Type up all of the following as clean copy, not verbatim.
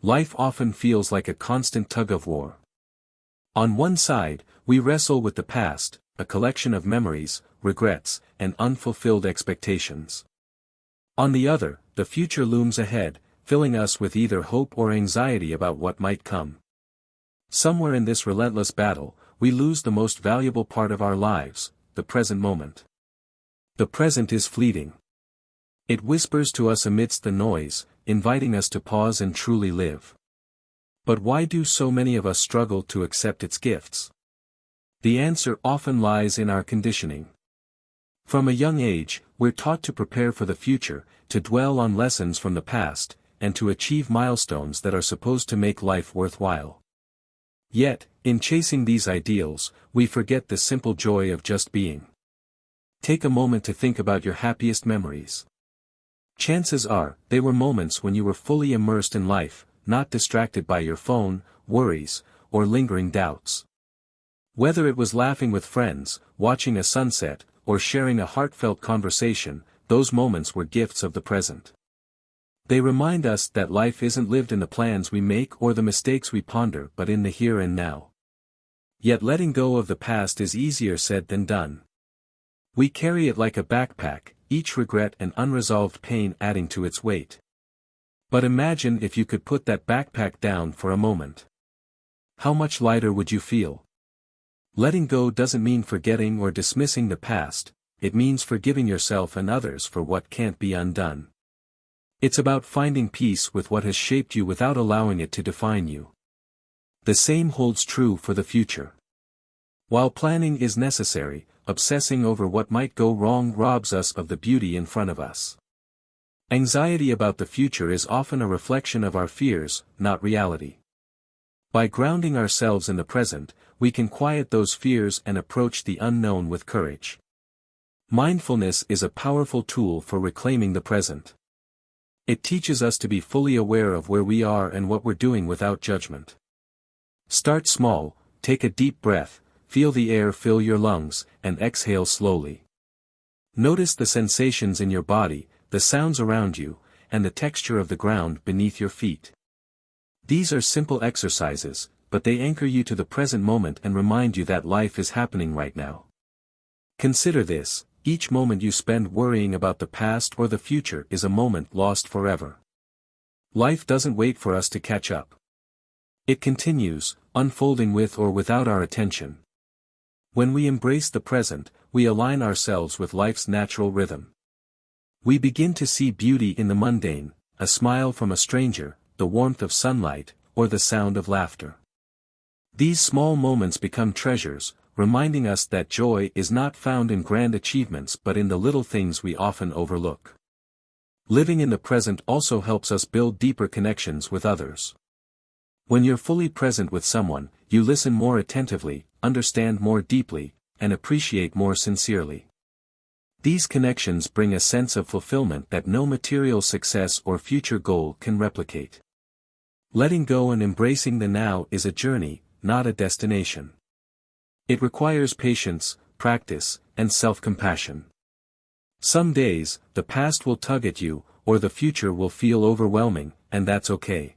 Life often feels like a constant tug-of-war. On one side, we wrestle with the past, a collection of memories, regrets, and unfulfilled expectations. On the other, the future looms ahead, filling us with either hope or anxiety about what might come. Somewhere in this relentless battle, we lose the most valuable part of our lives, the present moment. The present is fleeting. It whispers to us amidst the noise, inviting us to pause and truly live. But why do so many of us struggle to accept its gifts? The answer often lies in our conditioning. From a young age, we're taught to prepare for the future, to dwell on lessons from the past, and to achieve milestones that are supposed to make life worthwhile. Yet, in chasing these ideals, we forget the simple joy of just being. Take a moment to think about your happiest memories. Chances are, they were moments when you were fully immersed in life, not distracted by your phone, worries, or lingering doubts. Whether it was laughing with friends, watching a sunset, or sharing a heartfelt conversation, those moments were gifts of the present. They remind us that life isn't lived in the plans we make or the mistakes we ponder but in the here and now. Yet letting go of the past is easier said than done. We carry it like a backpack, each regret and unresolved pain adding to its weight. But imagine if you could put that backpack down for a moment. How much lighter would you feel? Letting go doesn't mean forgetting or dismissing the past, it means forgiving yourself and others for what can't be undone. It's about finding peace with what has shaped you without allowing it to define you. The same holds true for the future. While planning is necessary, obsessing over what might go wrong robs us of the beauty in front of us. Anxiety about the future is often a reflection of our fears, not reality. By grounding ourselves in the present, we can quiet those fears and approach the unknown with courage. Mindfulness is a powerful tool for reclaiming the present. It teaches us to be fully aware of where we are and what we're doing without judgment. Start small, take a deep breath, feel the air fill your lungs, and exhale slowly. Notice the sensations in your body, the sounds around you, and the texture of the ground beneath your feet. These are simple exercises, but they anchor you to the present moment and remind you that life is happening right now. Consider this, each moment you spend worrying about the past or the future is a moment lost forever. Life doesn't wait for us to catch up. It continues, unfolding with or without our attention. When we embrace the present, we align ourselves with life's natural rhythm. We begin to see beauty in the mundane, a smile from a stranger, the warmth of sunlight, or the sound of laughter. These small moments become treasures, reminding us that joy is not found in grand achievements but in the little things we often overlook. Living in the present also helps us build deeper connections with others. When you're fully present with someone, you listen more attentively, understand more deeply, and appreciate more sincerely. These connections bring a sense of fulfillment that no material success or future goal can replicate. Letting go and embracing the now is a journey, not a destination. It requires patience, practice, and self-compassion. Some days, the past will tug at you, or the future will feel overwhelming, and that's okay.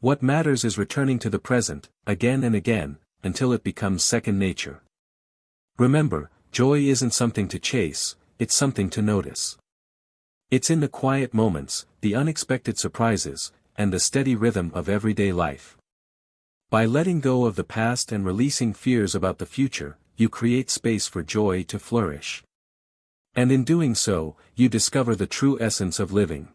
What matters is returning to the present, again and again, until it becomes second nature. Remember, joy isn't something to chase, it's something to notice. It's in the quiet moments, the unexpected surprises, and the steady rhythm of everyday life. By letting go of the past and releasing fears about the future, you create space for joy to flourish. And in doing so, you discover the true essence of living.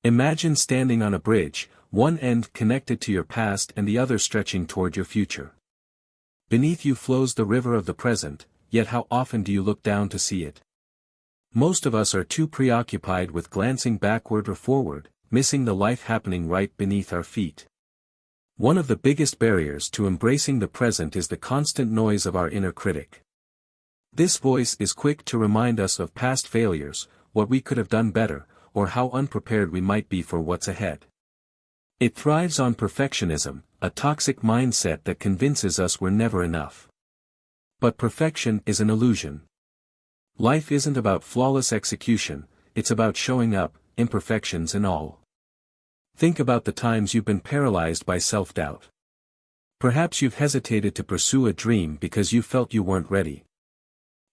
Imagine standing on a bridge, one end connected to your past and the other stretching toward your future. Beneath you flows the river of the present, yet how often do you look down to see it? Most of us are too preoccupied with glancing backward or forward, missing the life happening right beneath our feet. One of the biggest barriers to embracing the present is the constant noise of our inner critic. This voice is quick to remind us of past failures, what we could have done better, or how unprepared we might be for what's ahead. It thrives on perfectionism, a toxic mindset that convinces us we're never enough. But perfection is an illusion. Life isn't about flawless execution, it's about showing up, imperfections and all. Think about the times you've been paralyzed by self-doubt. Perhaps you've hesitated to pursue a dream because you felt you weren't ready.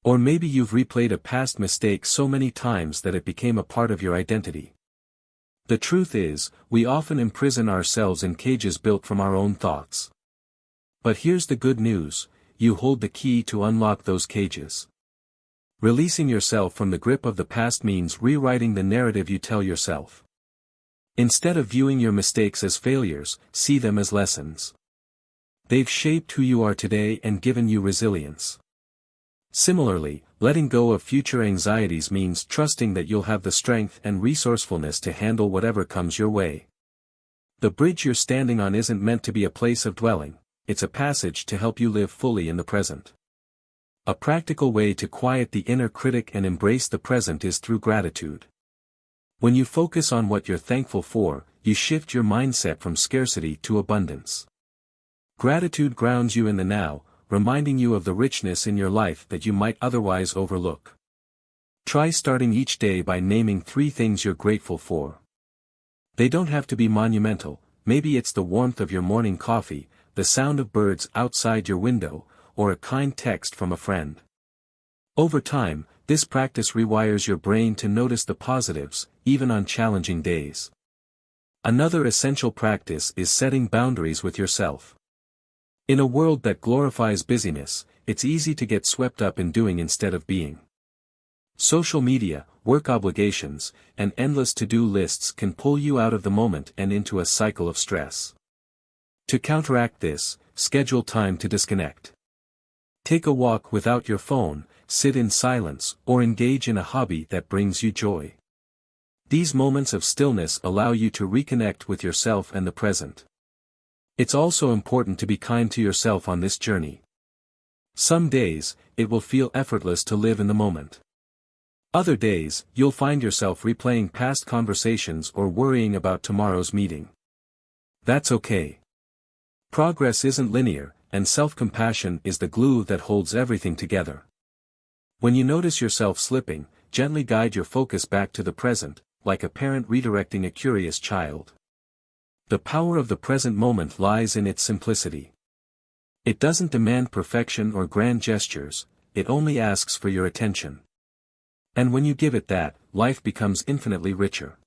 Or maybe you've replayed a past mistake so many times that it became a part of your identity. The truth is, we often imprison ourselves in cages built from our own thoughts. But here's the good news: you hold the key to unlock those cages. Releasing yourself from the grip of the past means rewriting the narrative you tell yourself. Instead of viewing your mistakes as failures, see them as lessons. They've shaped who you are today and given you resilience. Similarly, letting go of future anxieties means trusting that you'll have the strength and resourcefulness to handle whatever comes your way. The bridge you're standing on isn't meant to be a place of dwelling, it's a passage to help you live fully in the present. A practical way to quiet the inner critic and embrace the present is through gratitude. When you focus on what you're thankful for, you shift your mindset from scarcity to abundance. Gratitude grounds you in the now, reminding you of the richness in your life that you might otherwise overlook. Try starting each day by naming 3 things you're grateful for. They don't have to be monumental. Maybe it's the warmth of your morning coffee, the sound of birds outside your window, or a kind text from a friend. Over time, this practice rewires your brain to notice the positives, even on challenging days. Another essential practice is setting boundaries with yourself. In a world that glorifies busyness, it's easy to get swept up in doing instead of being. Social media, work obligations, and endless to-do lists can pull you out of the moment and into a cycle of stress. To counteract this, schedule time to disconnect. Take a walk without your phone, sit in silence, or engage in a hobby that brings you joy. These moments of stillness allow you to reconnect with yourself and the present. It's also important to be kind to yourself on this journey. Some days, it will feel effortless to live in the moment. Other days, you'll find yourself replaying past conversations or worrying about tomorrow's meeting. That's okay. Progress isn't linear, and self-compassion is the glue that holds everything together. When you notice yourself slipping, gently guide your focus back to the present, like a parent redirecting a curious child. The power of the present moment lies in its simplicity. It doesn't demand perfection or grand gestures, it only asks for your attention. And when you give it that, life becomes infinitely richer.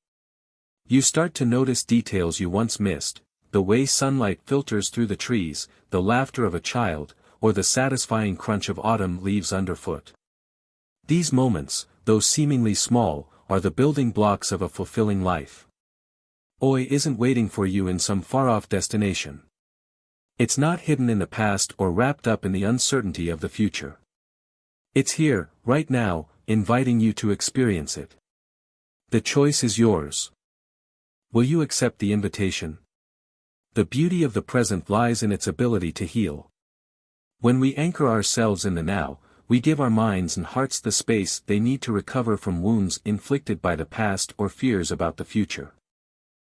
You start to notice details you once missed, the way sunlight filters through the trees, the laughter of a child, or the satisfying crunch of autumn leaves underfoot. These moments, though seemingly small, are the building blocks of a fulfilling life. Joy isn't waiting for you in some far-off destination. It's not hidden in the past or wrapped up in the uncertainty of the future. It's here, right now, inviting you to experience it. The choice is yours. Will you accept the invitation? The beauty of the present lies in its ability to heal. When we anchor ourselves in the now, we give our minds and hearts the space they need to recover from wounds inflicted by the past or fears about the future.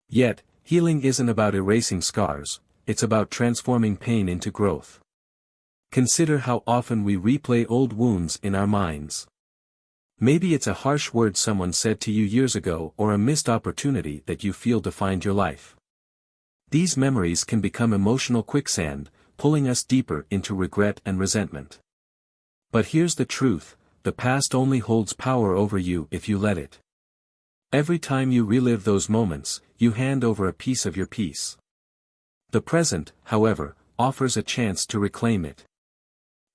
Yet, healing isn't about erasing scars, it's about transforming pain into growth. Consider how often we replay old wounds in our minds. Maybe it's a harsh word someone said to you years ago or a missed opportunity that you feel defined your life. These memories can become emotional quicksand, pulling us deeper into regret and resentment. But here's the truth: the past only holds power over you if you let it. Every time you relive those moments, you hand over a piece of your peace. The present, however, offers a chance to reclaim it.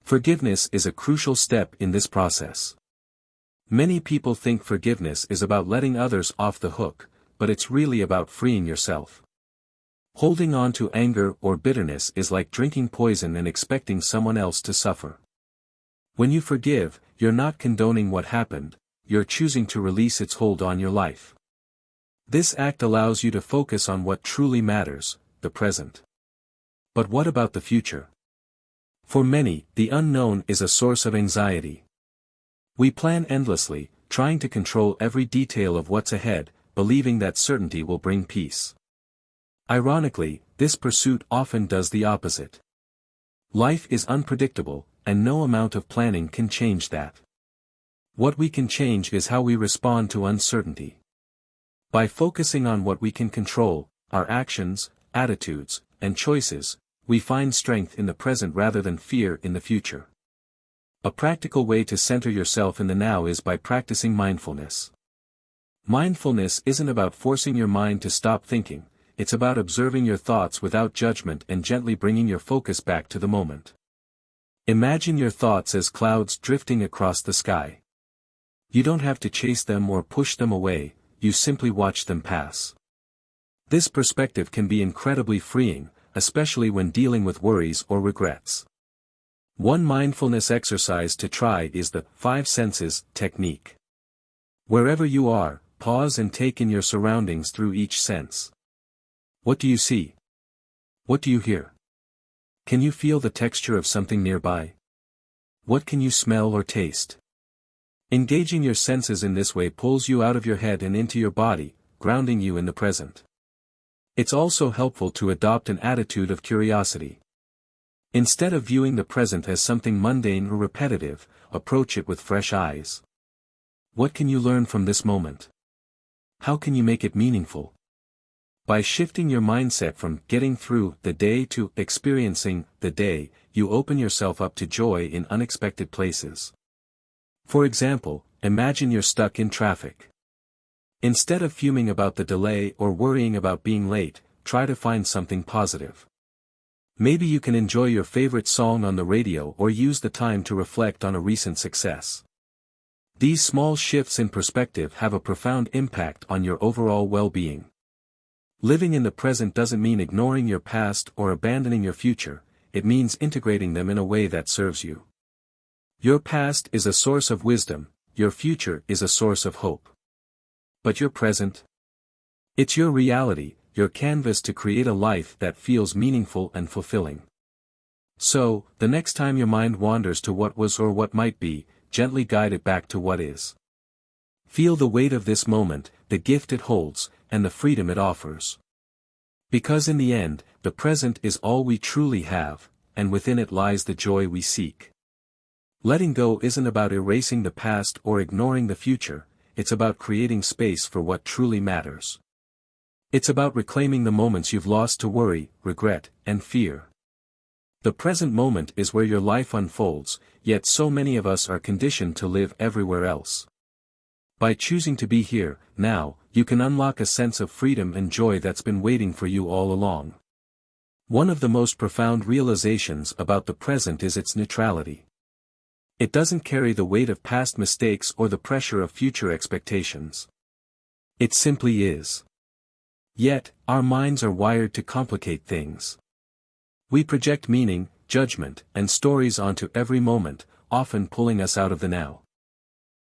Forgiveness is a crucial step in this process. Many people think forgiveness is about letting others off the hook, but it's really about freeing yourself. Holding on to anger or bitterness is like drinking poison and expecting someone else to suffer. When you forgive, you're not condoning what happened, you're choosing to release its hold on your life. This act allows you to focus on what truly matters, the present. But what about the future? For many, the unknown is a source of anxiety. We plan endlessly, trying to control every detail of what's ahead, believing that certainty will bring peace. Ironically, this pursuit often does the opposite. Life is unpredictable, and no amount of planning can change that. What we can change is how we respond to uncertainty. By focusing on what we can control, our actions, attitudes, and choices, we find strength in the present rather than fear in the future. A practical way to center yourself in the now is by practicing mindfulness. Mindfulness isn't about forcing your mind to stop thinking, it's about observing your thoughts without judgment and gently bringing your focus back to the moment. Imagine your thoughts as clouds drifting across the sky. You don't have to chase them or push them away, you simply watch them pass. This perspective can be incredibly freeing, especially when dealing with worries or regrets. One mindfulness exercise to try is the 5 senses technique. Wherever you are, pause and take in your surroundings through each sense. What do you see? What do you hear? Can you feel the texture of something nearby? What can you smell or taste? Engaging your senses in this way pulls you out of your head and into your body, grounding you in the present. It's also helpful to adopt an attitude of curiosity. Instead of viewing the present as something mundane or repetitive, approach it with fresh eyes. What can you learn from this moment? How can you make it meaningful? By shifting your mindset from getting through the day to experiencing the day, you open yourself up to joy in unexpected places. For example, imagine you're stuck in traffic. Instead of fuming about the delay or worrying about being late, try to find something positive. Maybe you can enjoy your favorite song on the radio or use the time to reflect on a recent success. These small shifts in perspective have a profound impact on your overall well-being. Living in the present doesn't mean ignoring your past or abandoning your future, it means integrating them in a way that serves you. Your past is a source of wisdom, your future is a source of hope. But your present? It's your reality, your canvas to create a life that feels meaningful and fulfilling. So, the next time your mind wanders to what was or what might be, gently guide it back to what is. Feel the weight of this moment, the gift it holds, and the freedom it offers. Because in the end, the present is all we truly have, and within it lies the joy we seek. Letting go isn't about erasing the past or ignoring the future, it's about creating space for what truly matters. It's about reclaiming the moments you've lost to worry, regret, and fear. The present moment is where your life unfolds, yet so many of us are conditioned to live everywhere else. By choosing to be here, now, you can unlock a sense of freedom and joy that's been waiting for you all along. One of the most profound realizations about the present is its neutrality. It doesn't carry the weight of past mistakes or the pressure of future expectations. It simply is. Yet, our minds are wired to complicate things. We project meaning, judgment, and stories onto every moment, often pulling us out of the now.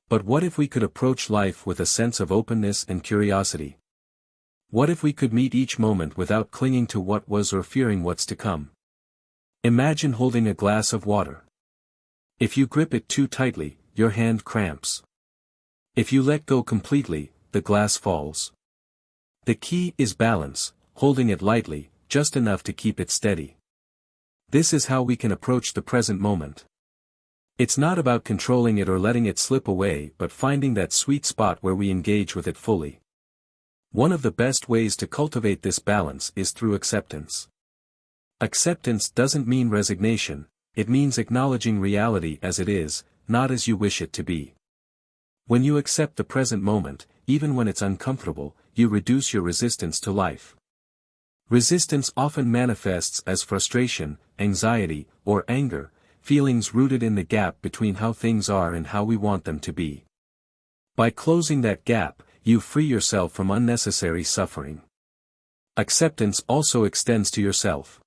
But what if we could approach life with a sense of openness and curiosity? What if we could meet each moment without clinging to what was or fearing what's to come? Imagine holding a glass of water. If you grip it too tightly, your hand cramps. If you let go completely, the glass falls. The key is balance, holding it lightly, just enough to keep it steady. This is how we can approach the present moment. It's not about controlling it or letting it slip away but finding that sweet spot where we engage with it fully. One of the best ways to cultivate this balance is through acceptance. Acceptance doesn't mean resignation, it means acknowledging reality as it is, not as you wish it to be. When you accept the present moment, even when it's uncomfortable, you reduce your resistance to life. Resistance often manifests as frustration, anxiety, or anger, feelings rooted in the gap between how things are and how we want them to be. By closing that gap, you free yourself from unnecessary suffering. Acceptance also extends to yourself.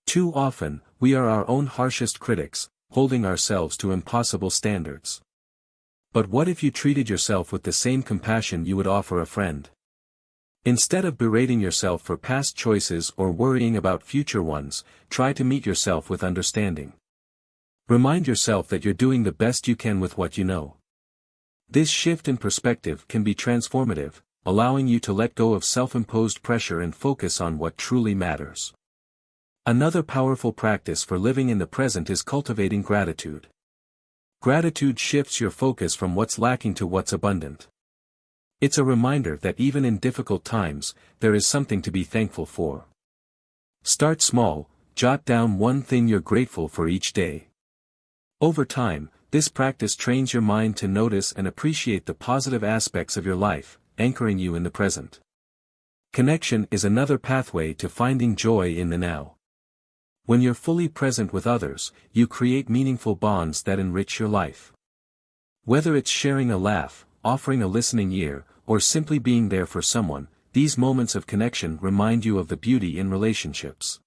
Too often, we are our own harshest critics, holding ourselves to impossible standards. But what if you treated yourself with the same compassion you would offer a friend? Instead of berating yourself for past choices or worrying about future ones, try to meet yourself with understanding. Remind yourself that you're doing the best you can with what you know. This shift in perspective can be transformative, allowing you to let go of self-imposed pressure and focus on what truly matters. Another powerful practice for living in the present is cultivating gratitude. Gratitude shifts your focus from what's lacking to what's abundant. It's a reminder that even in difficult times, there is something to be thankful for. Start small, jot down one thing you're grateful for each day. Over time, this practice trains your mind to notice and appreciate the positive aspects of your life, anchoring you in the present. Connection is another pathway to finding joy in the now. When you're fully present with others, you create meaningful bonds that enrich your life. Whether it's sharing a laugh, offering a listening ear, or simply being there for someone, these moments of connection remind you of the beauty in relationships.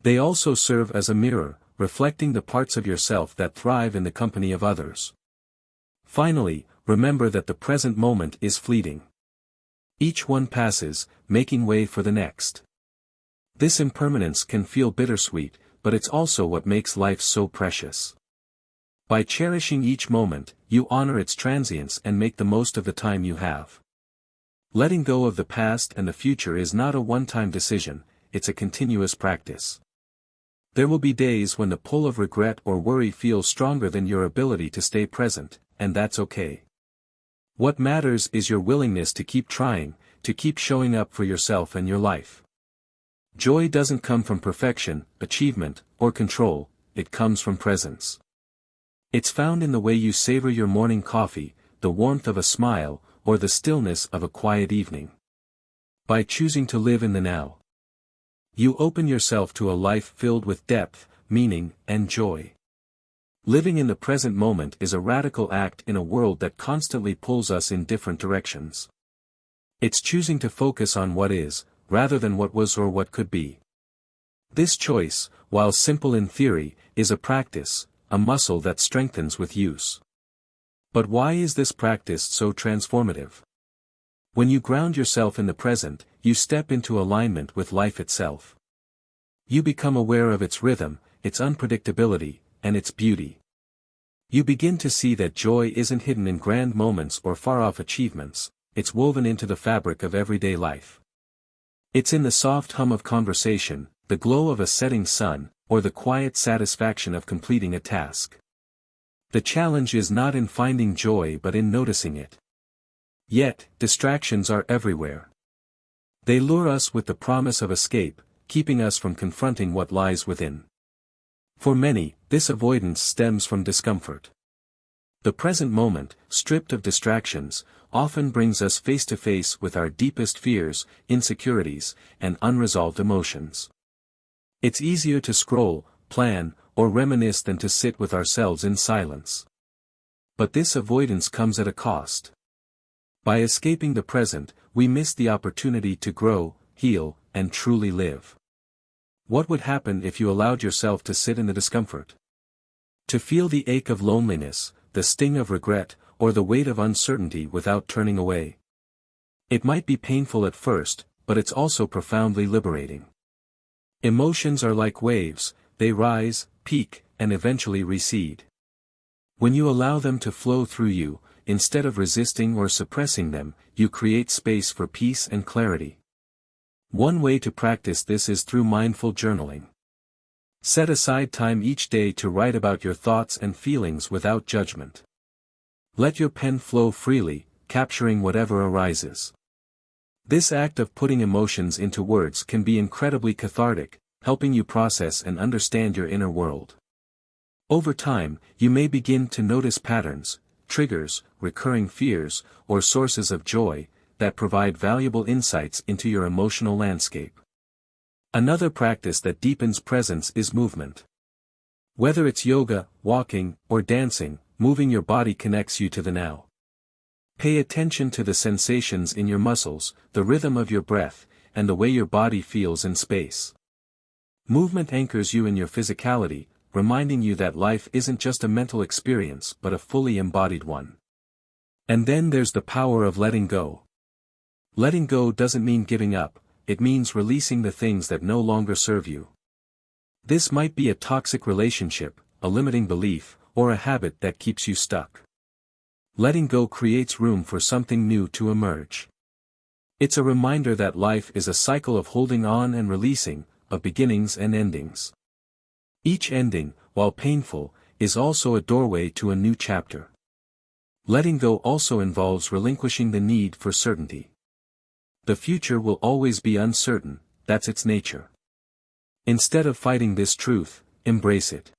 They also serve as a mirror, reflecting the parts of yourself that thrive in the company of others. Finally, remember that the present moment is fleeting. Each one passes, making way for the next. This impermanence can feel bittersweet, but it's also what makes life so precious. By cherishing each moment, you honor its transience and make the most of the time you have. Letting go of the past and the future is not a one-time decision, it's a continuous practice. There will be days when the pull of regret or worry feels stronger than your ability to stay present, and that's okay. What matters is your willingness to keep trying, to keep showing up for yourself and your life. Joy doesn't come from perfection, achievement, or control, it comes from presence. It's found in the way you savor your morning coffee, the warmth of a smile, or the stillness of a quiet evening. By choosing to live in the now, you open yourself to a life filled with depth, meaning, and joy. Living in the present moment is a radical act in a world that constantly pulls us in different directions. It's choosing to focus on what is, rather than what was or what could be. This choice, while simple in theory, is a practice, a muscle that strengthens with use. But why is this practice so transformative? When you ground yourself in the present, you step into alignment with life itself. You become aware of its rhythm, its unpredictability, and its beauty. You begin to see that joy isn't hidden in grand moments or far-off achievements, it's woven into the fabric of everyday life. It's in the soft hum of conversation, the glow of a setting sun, or the quiet satisfaction of completing a task. The challenge is not in finding joy but in noticing it. Yet, distractions are everywhere. They lure us with the promise of escape, keeping us from confronting what lies within. For many, this avoidance stems from discomfort. The present moment, stripped of distractions, often brings us face to face with our deepest fears, insecurities, and unresolved emotions. It's easier to scroll, plan, or reminisce than to sit with ourselves in silence. But this avoidance comes at a cost. By escaping the present, we miss the opportunity to grow, heal, and truly live. What would happen if you allowed yourself to sit in the discomfort? To feel the ache of loneliness, the sting of regret, or the weight of uncertainty without turning away. It might be painful at first, but it's also profoundly liberating. Emotions are like waves, they rise, peak, and eventually recede. When you allow them to flow through you, instead of resisting or suppressing them, you create space for peace and clarity. One way to practice this is through mindful journaling. Set aside time each day to write about your thoughts and feelings without judgment. Let your pen flow freely, capturing whatever arises. This act of putting emotions into words can be incredibly cathartic, helping you process and understand your inner world. Over time, you may begin to notice patterns, triggers, recurring fears, or sources of joy, that provide valuable insights into your emotional landscape. Another practice that deepens presence is movement. Whether it's yoga, walking, or dancing, moving your body connects you to the now. Pay attention to the sensations in your muscles, the rhythm of your breath, and the way your body feels in space. Movement anchors you in your physicality, reminding you that life isn't just a mental experience but a fully embodied one. And then there's the power of letting go. Letting go doesn't mean giving up, it means releasing the things that no longer serve you. This might be a toxic relationship, a limiting belief, or a habit that keeps you stuck. Letting go creates room for something new to emerge. It's a reminder that life is a cycle of holding on and releasing, of beginnings and endings. Each ending, while painful, is also a doorway to a new chapter. Letting go also involves relinquishing the need for certainty. The future will always be uncertain, that's its nature. Instead of fighting this truth, embrace it.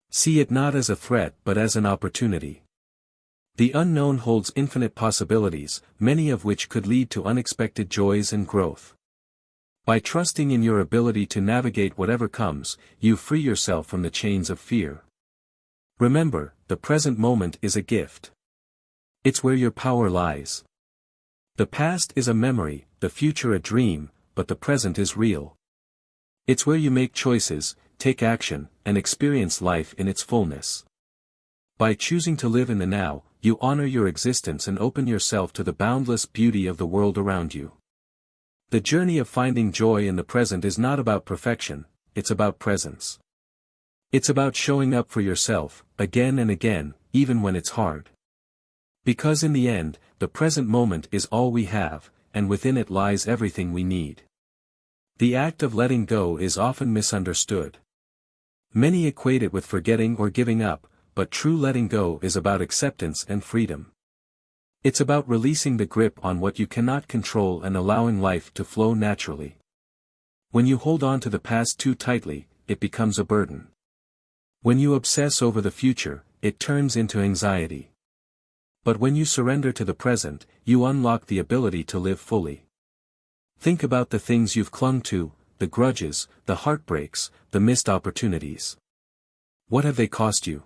See it not as a threat but as an opportunity. The unknown holds infinite possibilities, many of which could lead to unexpected joys and growth. By trusting in your ability to navigate whatever comes, you free yourself from the chains of fear. Remember, the present moment is a gift. It's where your power lies. The past is a memory, the future a dream, but the present is real. It's where you make choices, take action, and experience life in its fullness. By choosing to live in the now, you honor your existence and open yourself to the boundless beauty of the world around you. The journey of finding joy in the present is not about perfection, it's about presence. It's about showing up for yourself, again and again, even when it's hard. Because in the end, the present moment is all we have, and within it lies everything we need. The act of letting go is often misunderstood. Many equate it with forgetting or giving up, but true letting go is about acceptance and freedom. It's about releasing the grip on what you cannot control and allowing life to flow naturally. When you hold on to the past too tightly, it becomes a burden. When you obsess over the future, it turns into anxiety. But when you surrender to the present, you unlock the ability to live fully. Think about the things you've clung to, the grudges, the heartbreaks, the missed opportunities. What have they cost you?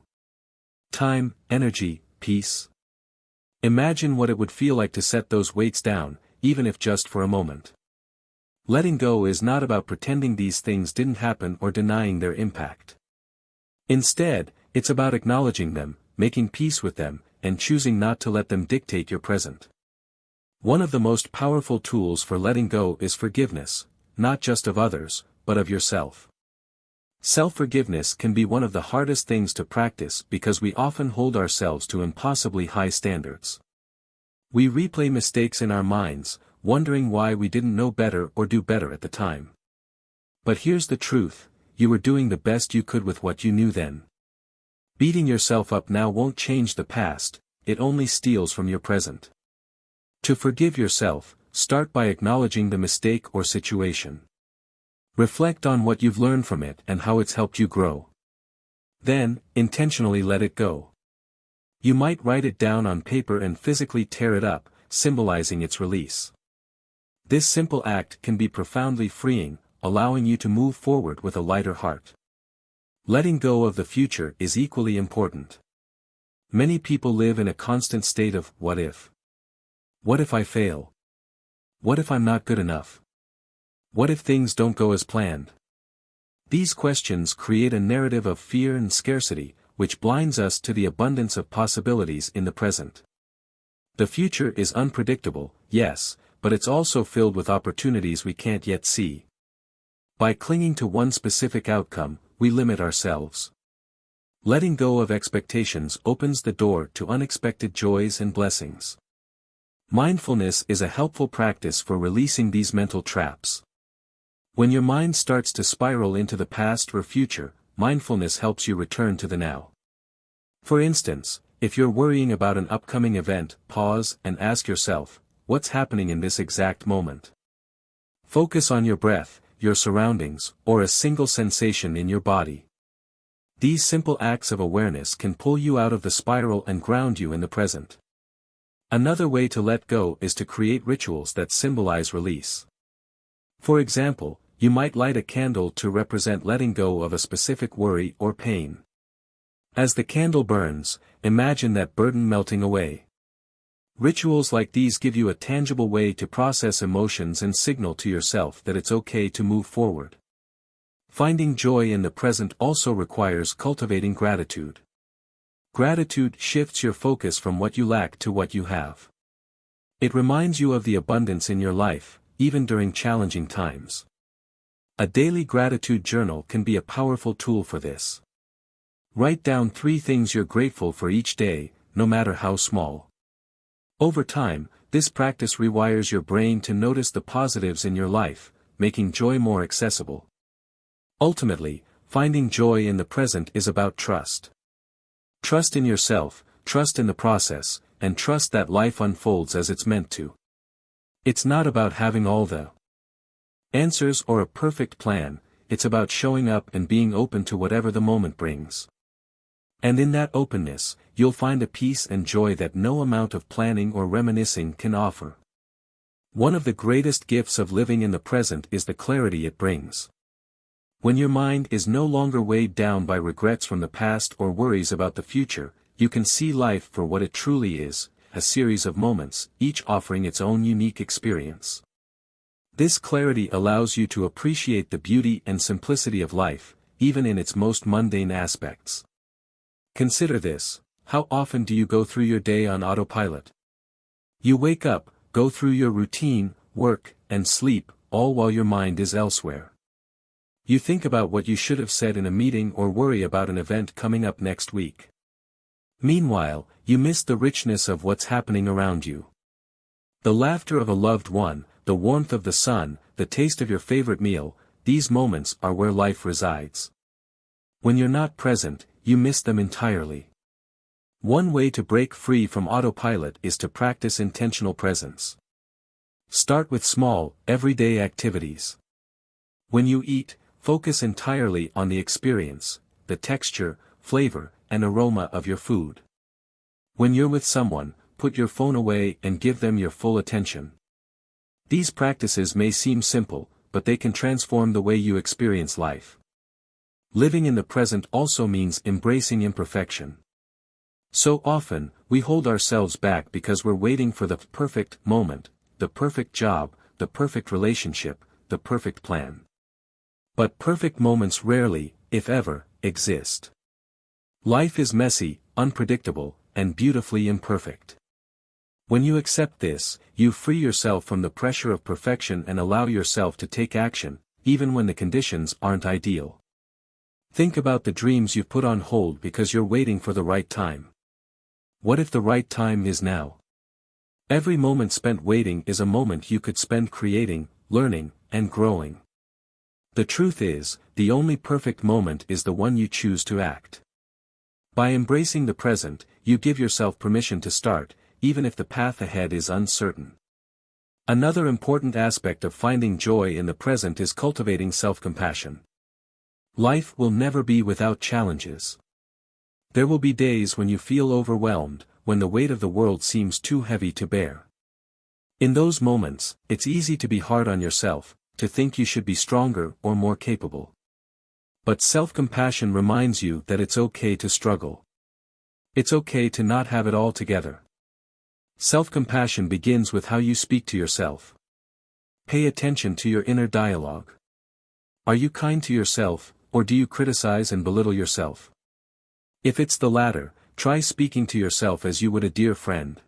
Time, energy, peace? Imagine what it would feel like to set those weights down, even if just for a moment. Letting go is not about pretending these things didn't happen or denying their impact. Instead, it's about acknowledging them, making peace with them, and choosing not to let them dictate your present. One of the most powerful tools for letting go is forgiveness, not just of others, but of yourself. Self-forgiveness can be one of the hardest things to practice because we often hold ourselves to impossibly high standards. We replay mistakes in our minds, wondering why we didn't know better or do better at the time. But here's the truth, you were doing the best you could with what you knew then. Beating yourself up now won't change the past, it only steals from your present. To forgive yourself, start by acknowledging the mistake or situation. Reflect on what you've learned from it and how it's helped you grow. Then, intentionally let it go. You might write it down on paper and physically tear it up, symbolizing its release. This simple act can be profoundly freeing, allowing you to move forward with a lighter heart. Letting go of the future is equally important. Many people live in a constant state of what if. What if I fail? What if I'm not good enough? What if things don't go as planned? These questions create a narrative of fear and scarcity, which blinds us to the abundance of possibilities in the present. The future is unpredictable, yes, but it's also filled with opportunities we can't yet see. By clinging to one specific outcome, we limit ourselves. Letting go of expectations opens the door to unexpected joys and blessings. Mindfulness is a helpful practice for releasing these mental traps. When your mind starts to spiral into the past or future, mindfulness helps you return to the now. For instance, if you're worrying about an upcoming event, pause and ask yourself, what's happening in this exact moment? Focus on your breath, your surroundings, or a single sensation in your body. These simple acts of awareness can pull you out of the spiral and ground you in the present. Another way to let go is to create rituals that symbolize release. For example, you might light a candle to represent letting go of a specific worry or pain. As the candle burns, imagine that burden melting away. Rituals like these give you a tangible way to process emotions and signal to yourself that it's okay to move forward. Finding joy in the present also requires cultivating gratitude. Gratitude shifts your focus from what you lack to what you have. It reminds you of the abundance in your life, even during challenging times. A daily gratitude journal can be a powerful tool for this. Write down 3 things you're grateful for each day, no matter how small. Over time, this practice rewires your brain to notice the positives in your life, making joy more accessible. Ultimately, finding joy in the present is about trust. Trust in yourself, trust in the process, and trust that life unfolds as it's meant to. It's not about having all the answers or a perfect plan, it's about showing up and being open to whatever the moment brings. And in that openness, you'll find a peace and joy that no amount of planning or reminiscing can offer. One of the greatest gifts of living in the present is the clarity it brings. When your mind is no longer weighed down by regrets from the past or worries about the future, you can see life for what it truly is, a series of moments, each offering its own unique experience. This clarity allows you to appreciate the beauty and simplicity of life, even in its most mundane aspects. Consider this: how often do you go through your day on autopilot? You wake up, go through your routine, work, and sleep, all while your mind is elsewhere. You think about what you should have said in a meeting or worry about an event coming up next week. Meanwhile, you miss the richness of what's happening around you. The laughter of a loved one, the warmth of the sun, the taste of your favorite meal, these moments are where life resides. When you're not present, you miss them entirely. One way to break free from autopilot is to practice intentional presence. Start with small, everyday activities. When you eat, focus entirely on the experience, the texture, flavor, and aroma of your food. When you're with someone, put your phone away and give them your full attention. These practices may seem simple, but they can transform the way you experience life. Living in the present also means embracing imperfection. So often, we hold ourselves back because we're waiting for the perfect moment, the perfect job, the perfect relationship, the perfect plan. But perfect moments rarely, if ever, exist. Life is messy, unpredictable, and beautifully imperfect. When you accept this, you free yourself from the pressure of perfection and allow yourself to take action, even when the conditions aren't ideal. Think about the dreams you've put on hold because you're waiting for the right time. What if the right time is now? Every moment spent waiting is a moment you could spend creating, learning, and growing. The truth is, the only perfect moment is the one you choose to act. By embracing the present, you give yourself permission to start, even if the path ahead is uncertain. Another important aspect of finding joy in the present is cultivating self-compassion. Life will never be without challenges. There will be days when you feel overwhelmed, when the weight of the world seems too heavy to bear. In those moments, it's easy to be hard on yourself, to think you should be stronger or more capable. But self-compassion reminds you that it's okay to struggle. It's okay to not have it all together. Self-compassion begins with how you speak to yourself. Pay attention to your inner dialogue. Are you kind to yourself, or do you criticize and belittle yourself? If it's the latter, try speaking to yourself as you would a dear friend.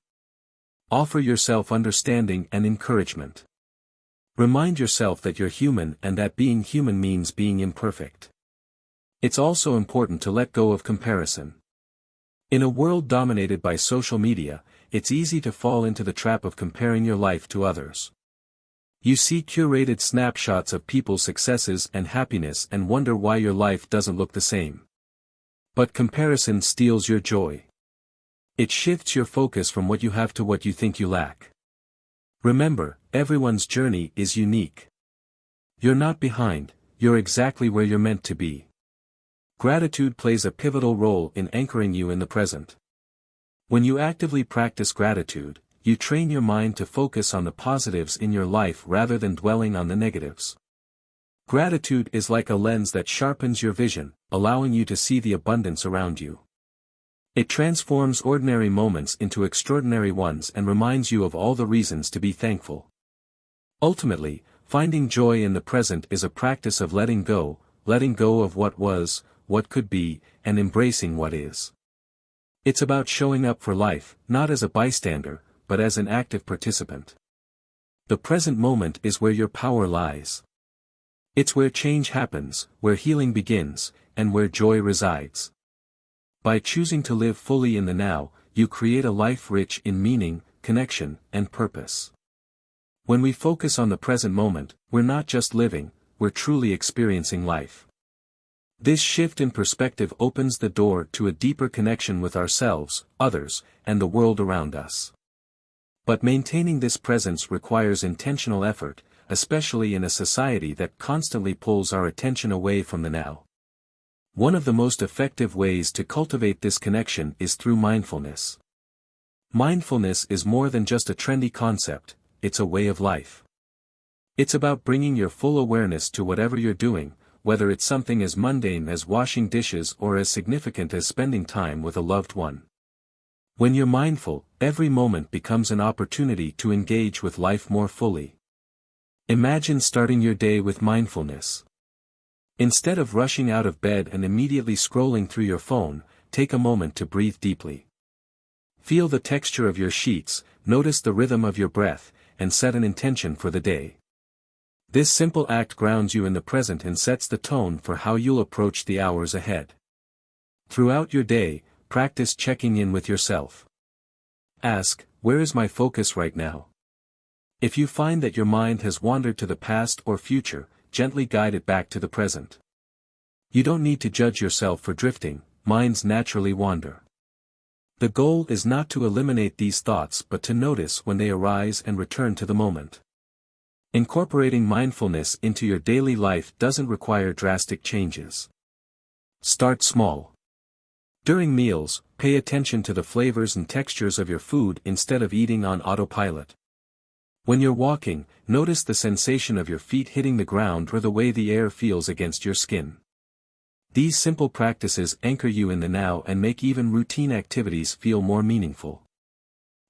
Offer yourself understanding and encouragement. Remind yourself that you're human and that being human means being imperfect. It's also important to let go of comparison. In a world dominated by social media, it's easy to fall into the trap of comparing your life to others. You see curated snapshots of people's successes and happiness and wonder why your life doesn't look the same. But comparison steals your joy. It shifts your focus from what you have to what you think you lack. Remember, everyone's journey is unique. You're not behind, you're exactly where you're meant to be. Gratitude plays a pivotal role in anchoring you in the present. When you actively practice gratitude, you train your mind to focus on the positives in your life rather than dwelling on the negatives. Gratitude is like a lens that sharpens your vision, allowing you to see the abundance around you. It transforms ordinary moments into extraordinary ones and reminds you of all the reasons to be thankful. Ultimately, finding joy in the present is a practice of letting go of what was, what could be, and embracing what is. It's about showing up for life, not as a bystander, but as an active participant. The present moment is where your power lies. It's where change happens, where healing begins, and where joy resides. By choosing to live fully in the now, you create a life rich in meaning, connection, and purpose. When we focus on the present moment, we're not just living, we're truly experiencing life. This shift in perspective opens the door to a deeper connection with ourselves, others, and the world around us. But maintaining this presence requires intentional effort, especially in a society that constantly pulls our attention away from the now. One of the most effective ways to cultivate this connection is through mindfulness. Mindfulness is more than just a trendy concept, it's a way of life. It's about bringing your full awareness to whatever you're doing, whether it's something as mundane as washing dishes or as significant as spending time with a loved one. When you're mindful, every moment becomes an opportunity to engage with life more fully. Imagine starting your day with mindfulness. Instead of rushing out of bed and immediately scrolling through your phone, take a moment to breathe deeply. Feel the texture of your sheets, notice the rhythm of your breath, and set an intention for the day. This simple act grounds you in the present and sets the tone for how you'll approach the hours ahead. Throughout your day, practice checking in with yourself. Ask, where is my focus right now? If you find that your mind has wandered to the past or future, gently guide it back to the present. You don't need to judge yourself for drifting, minds naturally wander. The goal is not to eliminate these thoughts but to notice when they arise and return to the moment. Incorporating mindfulness into your daily life doesn't require drastic changes. Start small. During meals, pay attention to the flavors and textures of your food instead of eating on autopilot. When you're walking, notice the sensation of your feet hitting the ground or the way the air feels against your skin. These simple practices anchor you in the now and make even routine activities feel more meaningful.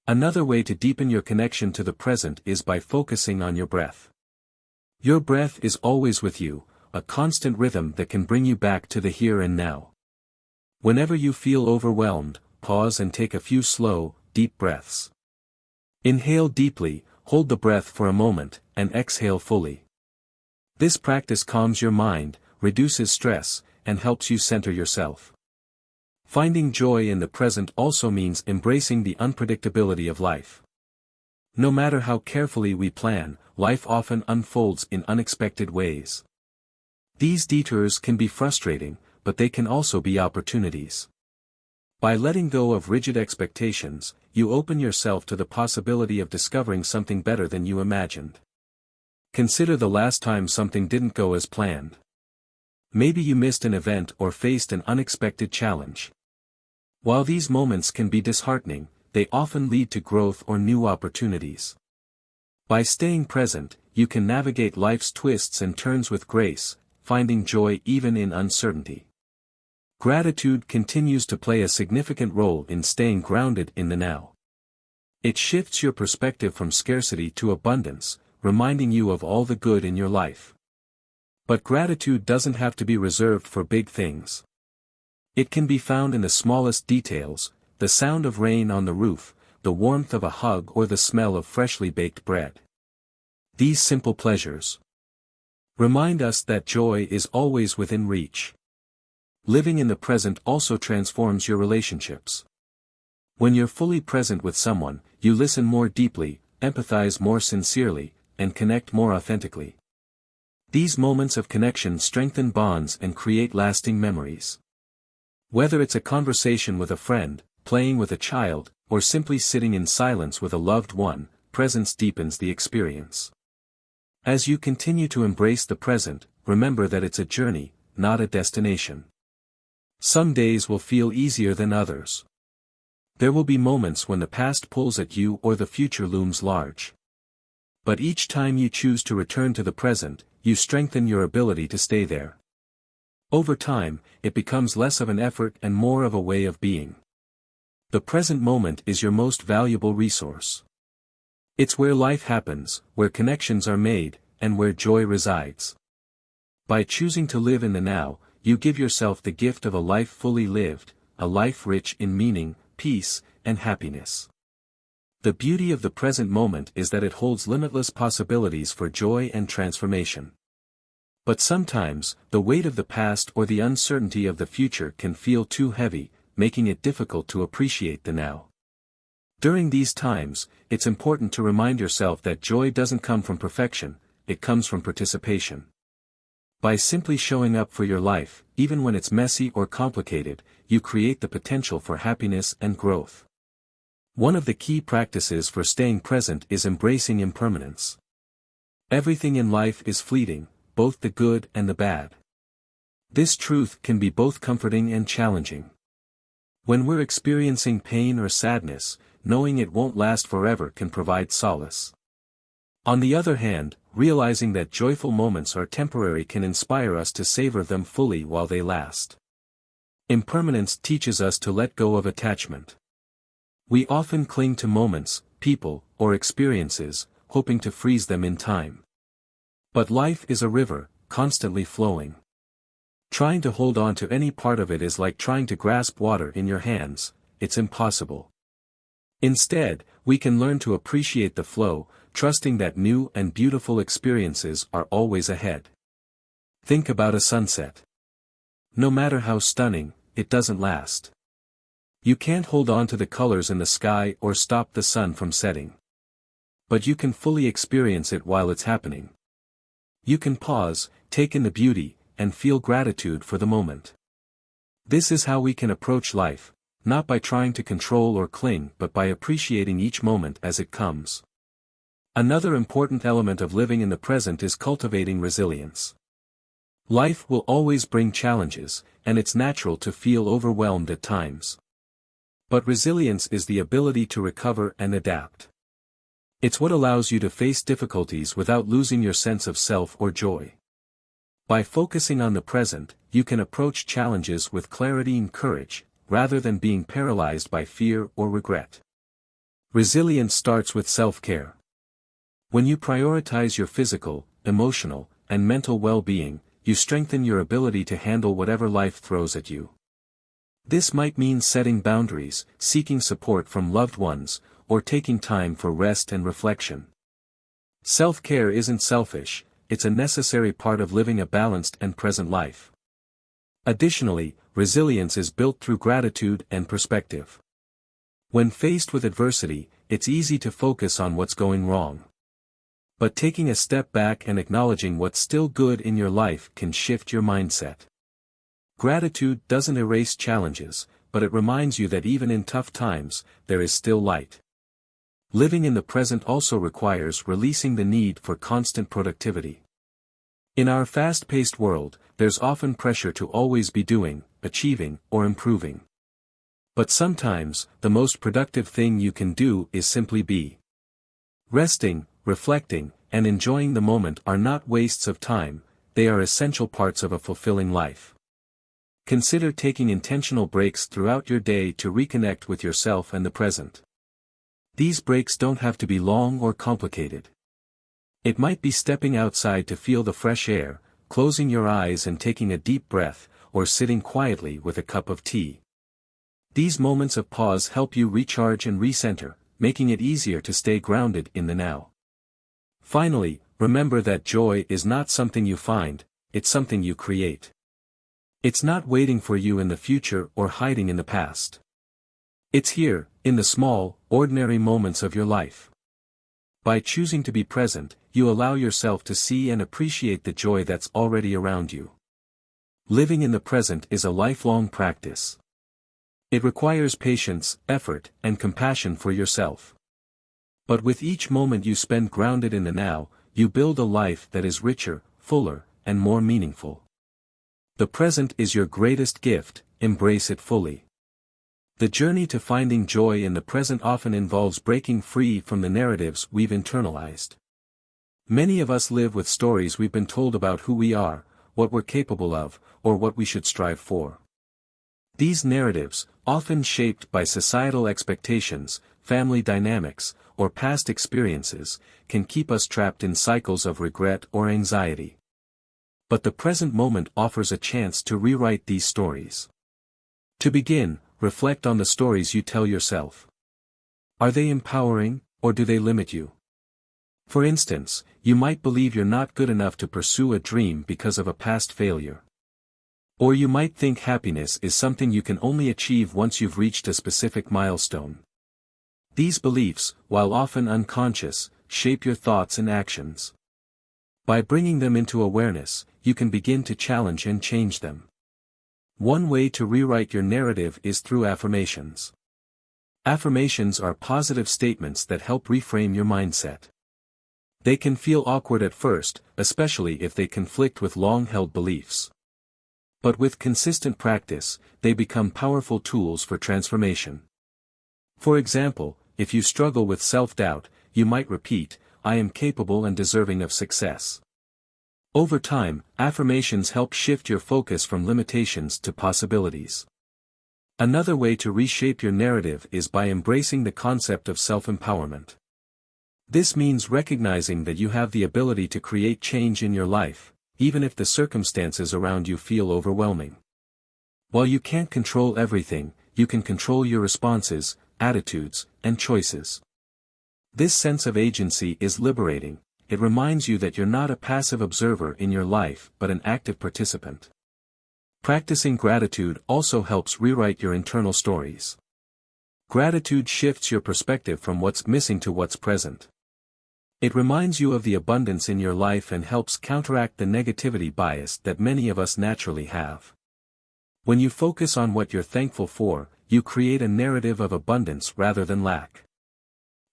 Another way to deepen your connection to the present is by focusing on your breath. Your breath is always with you, a constant rhythm that can bring you back to the here and now. Whenever you feel overwhelmed, pause and take a few slow, deep breaths. Inhale deeply, hold the breath for a moment, and exhale fully. This practice calms your mind, reduces stress, and helps you center yourself. Finding joy in the present also means embracing the unpredictability of life. No matter how carefully we plan, life often unfolds in unexpected ways. These detours can be frustrating, but they can also be opportunities. By letting go of rigid expectations, you open yourself to the possibility of discovering something better than you imagined. Consider the last time something didn't go as planned. Maybe you missed an event or faced an unexpected challenge. While these moments can be disheartening, they often lead to growth or new opportunities. By staying present, you can navigate life's twists and turns with grace, finding joy even in uncertainty. Gratitude continues to play a significant role in staying grounded in the now. It shifts your perspective from scarcity to abundance, reminding you of all the good in your life. But gratitude doesn't have to be reserved for big things. It can be found in the smallest details, the sound of rain on the roof, the warmth of a hug or the smell of freshly baked bread. These simple pleasures remind us that joy is always within reach. Living in the present also transforms your relationships. When you're fully present with someone, you listen more deeply, empathize more sincerely, and connect more authentically. These moments of connection strengthen bonds and create lasting memories. Whether it's a conversation with a friend, playing with a child, or simply sitting in silence with a loved one, presence deepens the experience. As you continue to embrace the present, remember that it's a journey, not a destination. Some days will feel easier than others. There will be moments when the past pulls at you or the future looms large. But each time you choose to return to the present, you strengthen your ability to stay there. Over time, it becomes less of an effort and more of a way of being. The present moment is your most valuable resource. It's where life happens, where connections are made, and where joy resides. By choosing to live in the now, you give yourself the gift of a life fully lived, a life rich in meaning, peace, and happiness. The beauty of the present moment is that it holds limitless possibilities for joy and transformation. But sometimes, the weight of the past or the uncertainty of the future can feel too heavy, making it difficult to appreciate the now. During these times, it's important to remind yourself that joy doesn't come from perfection, it comes from participation. By simply showing up for your life, even when it's messy or complicated, you create the potential for happiness and growth. One of the key practices for staying present is embracing impermanence. Everything in life is fleeting, both the good and the bad. This truth can be both comforting and challenging. When we're experiencing pain or sadness, knowing it won't last forever can provide solace. On the other hand, realizing that joyful moments are temporary can inspire us to savor them fully while they last. Impermanence teaches us to let go of attachment. We often cling to moments, people, or experiences, hoping to freeze them in time. But life is a river, constantly flowing. Trying to hold on to any part of it is like trying to grasp water in your hands, it's impossible. Instead, we can learn to appreciate the flow, trusting that new and beautiful experiences are always ahead. Think about a sunset. No matter how stunning, it doesn't last. You can't hold on to the colors in the sky or stop the sun from setting. But you can fully experience it while it's happening. You can pause, take in the beauty, and feel gratitude for the moment. This is how we can approach life, not by trying to control or cling but by appreciating each moment as it comes. Another important element of living in the present is cultivating resilience. Life will always bring challenges, and it's natural to feel overwhelmed at times. But resilience is the ability to recover and adapt. It's what allows you to face difficulties without losing your sense of self or joy. By focusing on the present, you can approach challenges with clarity and courage, rather than being paralyzed by fear or regret. Resilience starts with self-care. When you prioritize your physical, emotional, and mental well-being, you strengthen your ability to handle whatever life throws at you. This might mean setting boundaries, seeking support from loved ones, or taking time for rest and reflection. Self-care isn't selfish, it's a necessary part of living a balanced and present life. Additionally, resilience is built through gratitude and perspective. When faced with adversity, it's easy to focus on what's going wrong. But taking a step back and acknowledging what's still good in your life can shift your mindset. Gratitude doesn't erase challenges, but it reminds you that even in tough times, there is still light. Living in the present also requires releasing the need for constant productivity. In our fast-paced world, there's often pressure to always be doing, achieving, or improving. But sometimes, the most productive thing you can do is simply be. Resting, reflecting, and enjoying the moment are not wastes of time, they are essential parts of a fulfilling life. Consider taking intentional breaks throughout your day to reconnect with yourself and the present. These breaks don't have to be long or complicated. It might be stepping outside to feel the fresh air, closing your eyes and taking a deep breath, or sitting quietly with a cup of tea. These moments of pause help you recharge and recenter, making it easier to stay grounded in the now. Finally, remember that joy is not something you find, it's something you create. It's not waiting for you in the future or hiding in the past. It's here, in the small, ordinary moments of your life. By choosing to be present, you allow yourself to see and appreciate the joy that's already around you. Living in the present is a lifelong practice. It requires patience, effort, and compassion for yourself. But with each moment you spend grounded in the now, you build a life that is richer, fuller, and more meaningful. The present is your greatest gift, embrace it fully. The journey to finding joy in the present often involves breaking free from the narratives we've internalized. Many of us live with stories we've been told about who we are, what we're capable of, or what we should strive for. These narratives, often shaped by societal expectations, family dynamics, or past experiences, can keep us trapped in cycles of regret or anxiety. But the present moment offers a chance to rewrite these stories. To begin, reflect on the stories you tell yourself. Are they empowering, or do they limit you? For instance, you might believe you're not good enough to pursue a dream because of a past failure. Or you might think happiness is something you can only achieve once you've reached a specific milestone. These beliefs, while often unconscious, shape your thoughts and actions. By bringing them into awareness, you can begin to challenge and change them. One way to rewrite your narrative is through affirmations. Affirmations are positive statements that help reframe your mindset. They can feel awkward at first, especially if they conflict with long-held beliefs. But with consistent practice, they become powerful tools for transformation. For example, if you struggle with self-doubt, you might repeat, "I am capable and deserving of success." Over time, affirmations help shift your focus from limitations to possibilities. Another way to reshape your narrative is by embracing the concept of self-empowerment. This means recognizing that you have the ability to create change in your life, even if the circumstances around you feel overwhelming. While you can't control everything, you can control your responses, attitudes, and choices. This sense of agency is liberating. It reminds you that you're not a passive observer in your life but an active participant. Practicing gratitude also helps rewrite your internal stories. Gratitude shifts your perspective from what's missing to what's present. It reminds you of the abundance in your life and helps counteract the negativity bias that many of us naturally have. When you focus on what you're thankful for, you create a narrative of abundance rather than lack.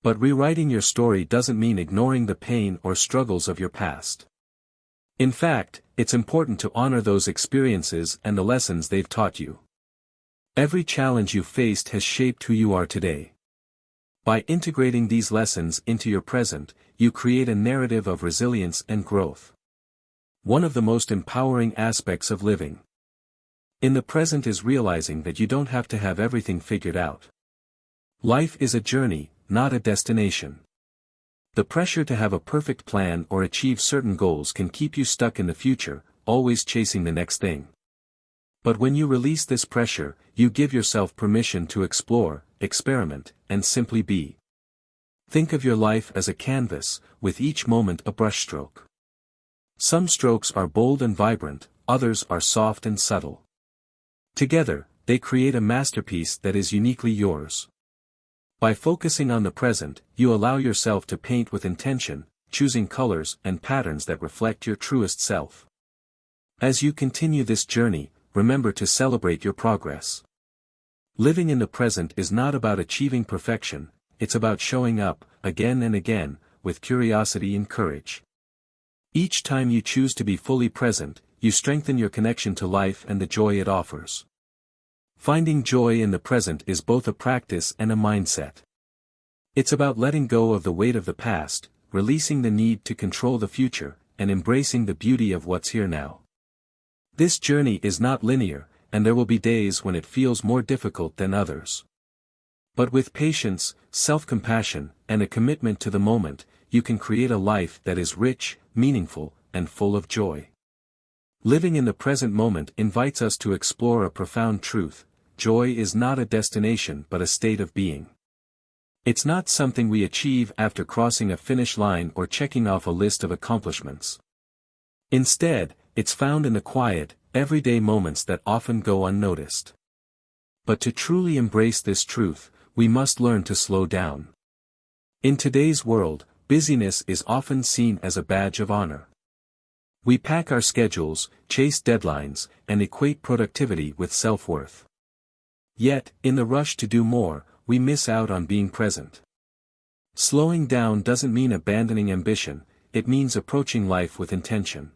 But rewriting your story doesn't mean ignoring the pain or struggles of your past. In fact, it's important to honor those experiences and the lessons they've taught you. Every challenge you faced has shaped who you are today. By integrating these lessons into your present, you create a narrative of resilience and growth. One of the most empowering aspects of living in the present is realizing that you don't have to have everything figured out. Life is a journey, not a destination. The pressure to have a perfect plan or achieve certain goals can keep you stuck in the future, always chasing the next thing. But when you release this pressure, you give yourself permission to explore, experiment, and simply be. Think of your life as a canvas, with each moment a brushstroke. Some strokes are bold and vibrant, others are soft and subtle. Together, they create a masterpiece that is uniquely yours. By focusing on the present, you allow yourself to paint with intention, choosing colors and patterns that reflect your truest self. As you continue this journey, remember to celebrate your progress. Living in the present is not about achieving perfection, it's about showing up, again and again, with curiosity and courage. Each time you choose to be fully present, you strengthen your connection to life and the joy it offers. Finding joy in the present is both a practice and a mindset. It's about letting go of the weight of the past, releasing the need to control the future, and embracing the beauty of what's here now. This journey is not linear, and there will be days when it feels more difficult than others. But with patience, self-compassion, and a commitment to the moment, you can create a life that is rich, meaningful, and full of joy. Living in the present moment invites us to explore a profound truth: joy is not a destination but a state of being. It's not something we achieve after crossing a finish line or checking off a list of accomplishments. Instead, it's found in the quiet, everyday moments that often go unnoticed. But to truly embrace this truth, we must learn to slow down. In today's world, busyness is often seen as a badge of honor. We pack our schedules, chase deadlines, and equate productivity with self-worth. Yet, in the rush to do more, we miss out on being present. Slowing down doesn't mean abandoning ambition, it means approaching life with intention.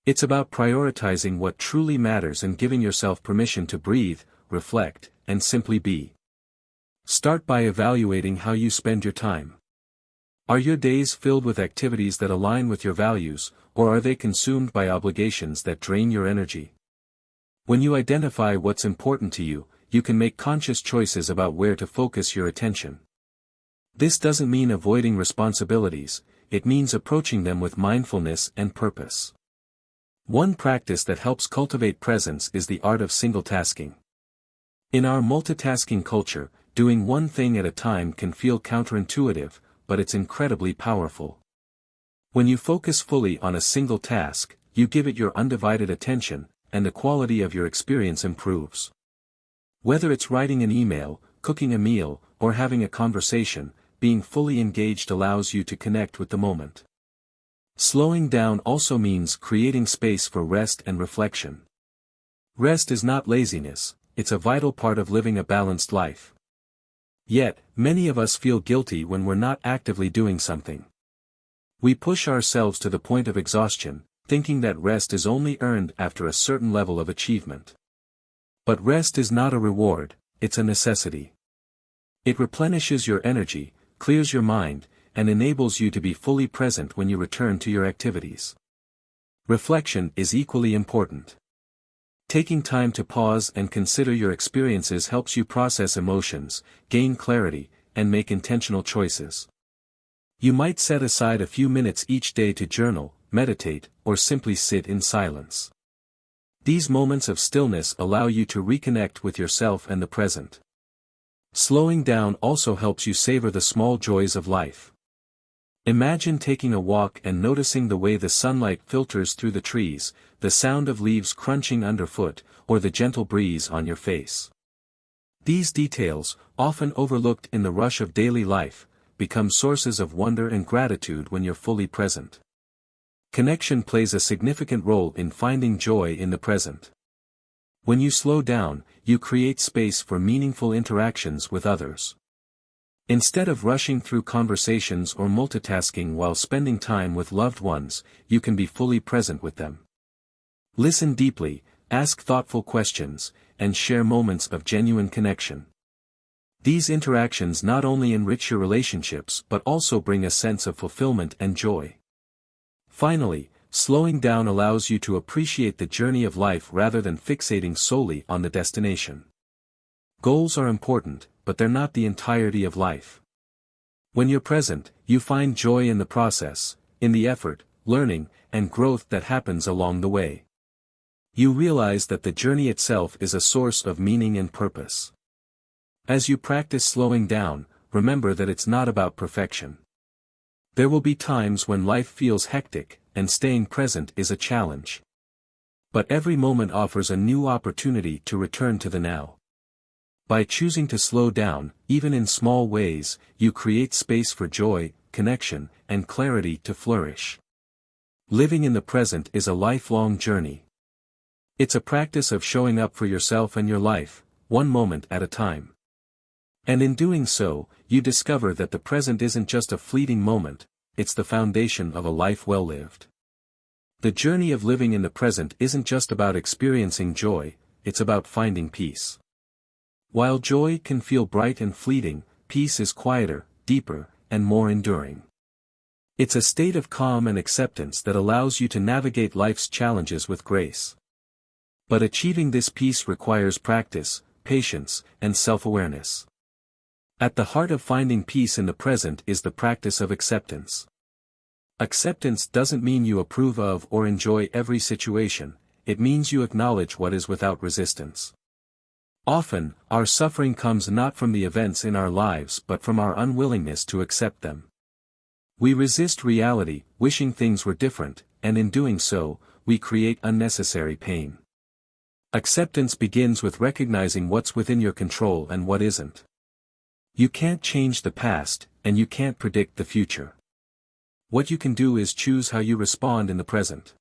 It's about prioritizing what truly matters and giving yourself permission to breathe, reflect, and simply be. Start by evaluating how you spend your time. Are your days filled with activities that align with your values, or are they consumed by obligations that drain your energy? When you identify what's important to you, you can make conscious choices about where to focus your attention. This doesn't mean avoiding responsibilities, it means approaching them with mindfulness and purpose. One practice that helps cultivate presence is the art of single-tasking. In our multitasking culture, doing one thing at a time can feel counterintuitive, but it's incredibly powerful. When you focus fully on a single task, you give it your undivided attention, and the quality of your experience improves. Whether it's writing an email, cooking a meal, or having a conversation, being fully engaged allows you to connect with the moment. Slowing down also means creating space for rest and reflection. Rest is not laziness, it's a vital part of living a balanced life. Yet, many of us feel guilty when we're not actively doing something. We push ourselves to the point of exhaustion, thinking that rest is only earned after a certain level of achievement. But rest is not a reward, it's a necessity. It replenishes your energy, clears your mind, and enables you to be fully present when you return to your activities. Reflection is equally important. Taking time to pause and consider your experiences helps you process emotions, gain clarity, and make intentional choices. You might set aside a few minutes each day to journal, meditate, or simply sit in silence. These moments of stillness allow you to reconnect with yourself and the present. Slowing down also helps you savor the small joys of life. Imagine taking a walk and noticing the way the sunlight filters through the trees, the sound of leaves crunching underfoot, or the gentle breeze on your face. These details, often overlooked in the rush of daily life, become sources of wonder and gratitude when you're fully present. Connection plays a significant role in finding joy in the present. When you slow down, you create space for meaningful interactions with others. Instead of rushing through conversations or multitasking while spending time with loved ones, you can be fully present with them. Listen deeply, ask thoughtful questions, and share moments of genuine connection. These interactions not only enrich your relationships but also bring a sense of fulfillment and joy. Finally, slowing down allows you to appreciate the journey of life rather than fixating solely on the destination. Goals are important, but they're not the entirety of life. When you're present, you find joy in the process, in the effort, learning, and growth that happens along the way. You realize that the journey itself is a source of meaning and purpose. As you practice slowing down, remember that it's not about perfection. There will be times when life feels hectic, and staying present is a challenge. But every moment offers a new opportunity to return to the now. By choosing to slow down, even in small ways, you create space for joy, connection, and clarity to flourish. Living in the present is a lifelong journey. It's a practice of showing up for yourself and your life, one moment at a time. And in doing so, you discover that the present isn't just a fleeting moment, it's the foundation of a life well lived. The journey of living in the present isn't just about experiencing joy, it's about finding peace. While joy can feel bright and fleeting, peace is quieter, deeper, and more enduring. It's a state of calm and acceptance that allows you to navigate life's challenges with grace. But achieving this peace requires practice, patience, and self-awareness. At the heart of finding peace in the present is the practice of acceptance. Acceptance doesn't mean you approve of or enjoy every situation, it means you acknowledge what is without resistance. Often, our suffering comes not from the events in our lives but from our unwillingness to accept them. We resist reality, wishing things were different, and in doing so, we create unnecessary pain. Acceptance begins with recognizing what's within your control and what isn't. You can't change the past, and you can't predict the future. What you can do is choose how you respond in the present.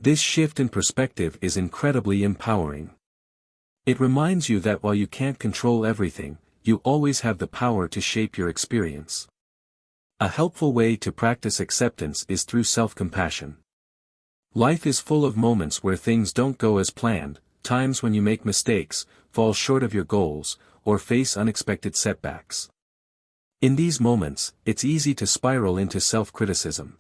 This shift in perspective is incredibly empowering. It reminds you that while you can't control everything, you always have the power to shape your experience. A helpful way to practice acceptance is through self-compassion. Life is full of moments where things don't go as planned, times when you make mistakes, fall short of your goals, or face unexpected setbacks. In these moments, it's easy to spiral into self-criticism.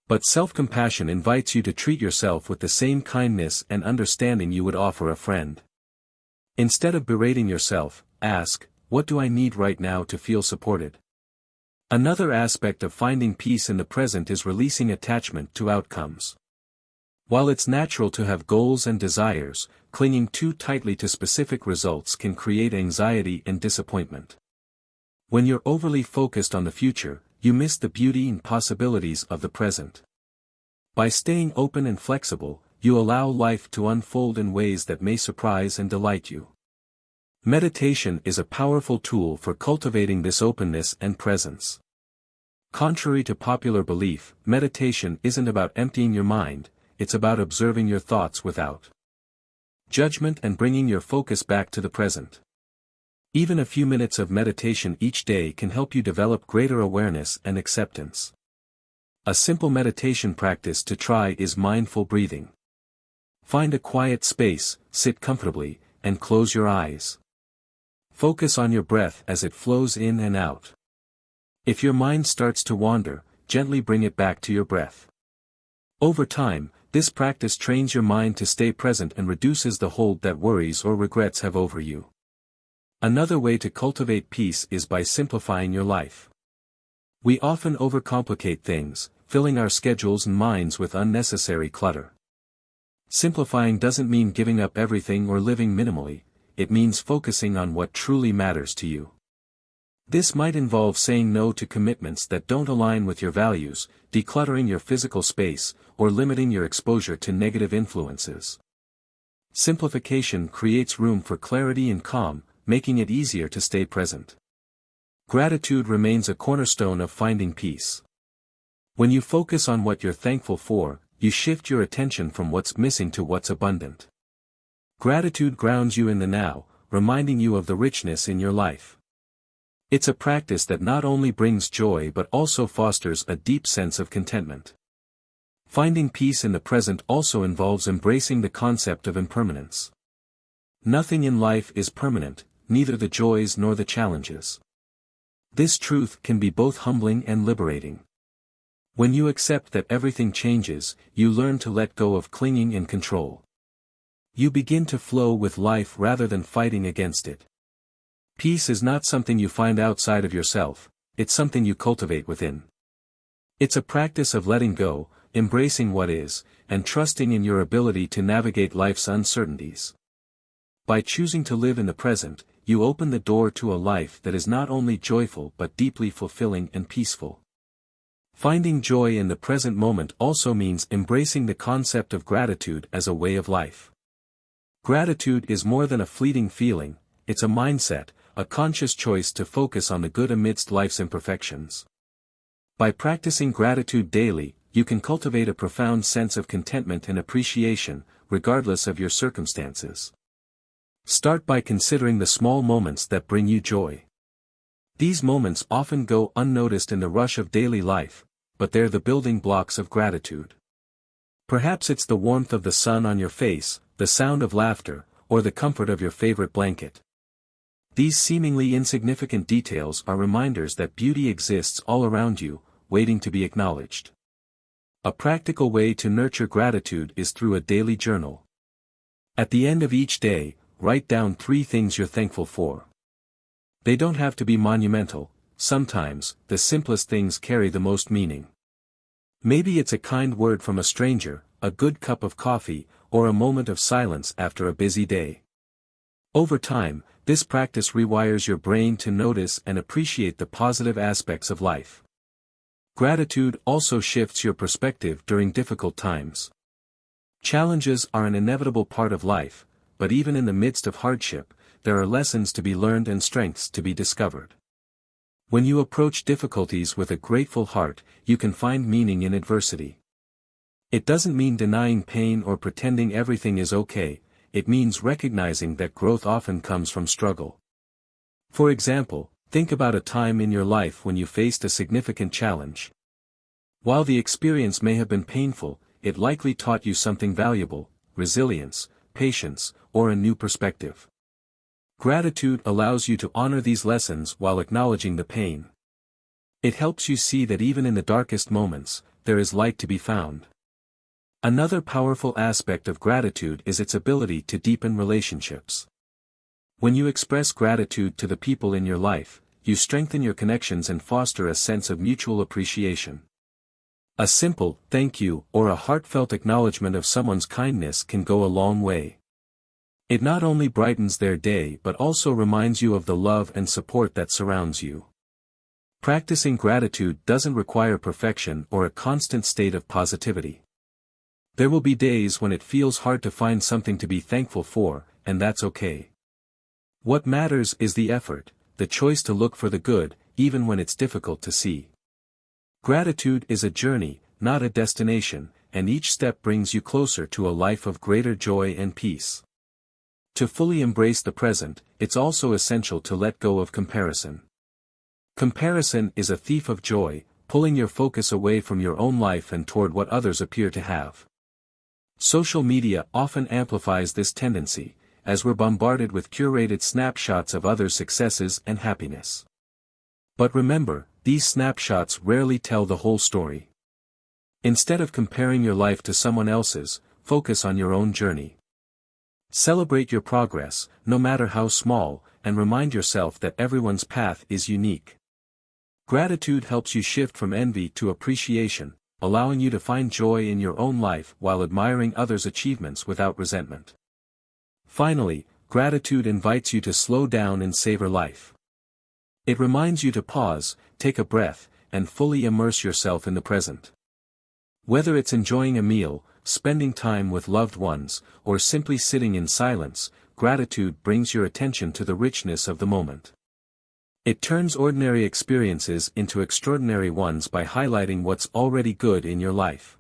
But self-compassion invites you to treat yourself with the same kindness and understanding you would offer a friend. Instead of berating yourself, ask, what do I need right now to feel supported? Another aspect of finding peace in the present is releasing attachment to outcomes. While it's natural to have goals and desires, clinging too tightly to specific results can create anxiety and disappointment. When you're overly focused on the future, you miss the beauty and possibilities of the present. By staying open and flexible, you allow life to unfold in ways that may surprise and delight you. Meditation is a powerful tool for cultivating this openness and presence. Contrary to popular belief, meditation isn't about emptying your mind, it's about observing your thoughts without judgment and bringing your focus back to the present. Even a few minutes of meditation each day can help you develop greater awareness and acceptance. A simple meditation practice to try is mindful breathing. Find a quiet space, sit comfortably, and close your eyes. Focus on your breath as it flows in and out. If your mind starts to wander, gently bring it back to your breath. Over time, this practice trains your mind to stay present and reduces the hold that worries or regrets have over you. Another way to cultivate peace is by simplifying your life. We often overcomplicate things, filling our schedules and minds with unnecessary clutter. Simplifying doesn't mean giving up everything or living minimally, it means focusing on what truly matters to you. This might involve saying no to commitments that don't align with your values, decluttering your physical space, or limiting your exposure to negative influences. Simplification creates room for clarity and calm, making it easier to stay present. Gratitude remains a cornerstone of finding peace. When you focus on what you're thankful for, you shift your attention from what's missing to what's abundant. Gratitude grounds you in the now, reminding you of the richness in your life. It's a practice that not only brings joy but also fosters a deep sense of contentment. Finding peace in the present also involves embracing the concept of impermanence. Nothing in life is permanent, neither the joys nor the challenges. This truth can be both humbling and liberating. When you accept that everything changes, you learn to let go of clinging and control. You begin to flow with life rather than fighting against it. Peace is not something you find outside of yourself, it's something you cultivate within. It's a practice of letting go, embracing what is, and trusting in your ability to navigate life's uncertainties. By choosing to live in the present, you open the door to a life that is not only joyful but deeply fulfilling and peaceful. Finding joy in the present moment also means embracing the concept of gratitude as a way of life. Gratitude is more than a fleeting feeling, it's a mindset, a conscious choice to focus on the good amidst life's imperfections. By practicing gratitude daily, you can cultivate a profound sense of contentment and appreciation, regardless of your circumstances. Start by considering the small moments that bring you joy. These moments often go unnoticed in the rush of daily life, but they're the building blocks of gratitude. Perhaps it's the warmth of the sun on your face, the sound of laughter, or the comfort of your favorite blanket. These seemingly insignificant details are reminders that beauty exists all around you, waiting to be acknowledged. A practical way to nurture gratitude is through a daily journal. At the end of each day, write down 3 things you're thankful for. They don't have to be monumental, sometimes, the simplest things carry the most meaning. Maybe it's a kind word from a stranger, a good cup of coffee, or a moment of silence after a busy day. Over time, this practice rewires your brain to notice and appreciate the positive aspects of life. Gratitude also shifts your perspective during difficult times. Challenges are an inevitable part of life, but even in the midst of hardship, there are lessons to be learned and strengths to be discovered. When you approach difficulties with a grateful heart, you can find meaning in adversity. It doesn't mean denying pain or pretending everything is okay, it means recognizing that growth often comes from struggle. For example, think about a time in your life when you faced a significant challenge. While the experience may have been painful, it likely taught you something valuable: resilience, patience, or a new perspective. Gratitude allows you to honor these lessons while acknowledging the pain. It helps you see that even in the darkest moments, there is light to be found. Another powerful aspect of gratitude is its ability to deepen relationships. When you express gratitude to the people in your life, you strengthen your connections and foster a sense of mutual appreciation. A simple "thank you" or a heartfelt acknowledgement of someone's kindness can go a long way. It not only brightens their day but also reminds you of the love and support that surrounds you. Practicing gratitude doesn't require perfection or a constant state of positivity. There will be days when it feels hard to find something to be thankful for, and that's okay. What matters is the effort, the choice to look for the good, even when it's difficult to see. Gratitude is a journey, not a destination, and each step brings you closer to a life of greater joy and peace. To fully embrace the present, it's also essential to let go of comparison. Comparison is a thief of joy, pulling your focus away from your own life and toward what others appear to have. Social media often amplifies this tendency, as we're bombarded with curated snapshots of others' successes and happiness. But remember, these snapshots rarely tell the whole story. Instead of comparing your life to someone else's, focus on your own journey. Celebrate your progress, no matter how small, and remind yourself that everyone's path is unique. Gratitude helps you shift from envy to appreciation, allowing you to find joy in your own life while admiring others' achievements without resentment. Finally, gratitude invites you to slow down and savor life. It reminds you to pause, take a breath, and fully immerse yourself in the present. Whether it's enjoying a meal, spending time with loved ones, or simply sitting in silence, gratitude brings your attention to the richness of the moment. It turns ordinary experiences into extraordinary ones by highlighting what's already good in your life.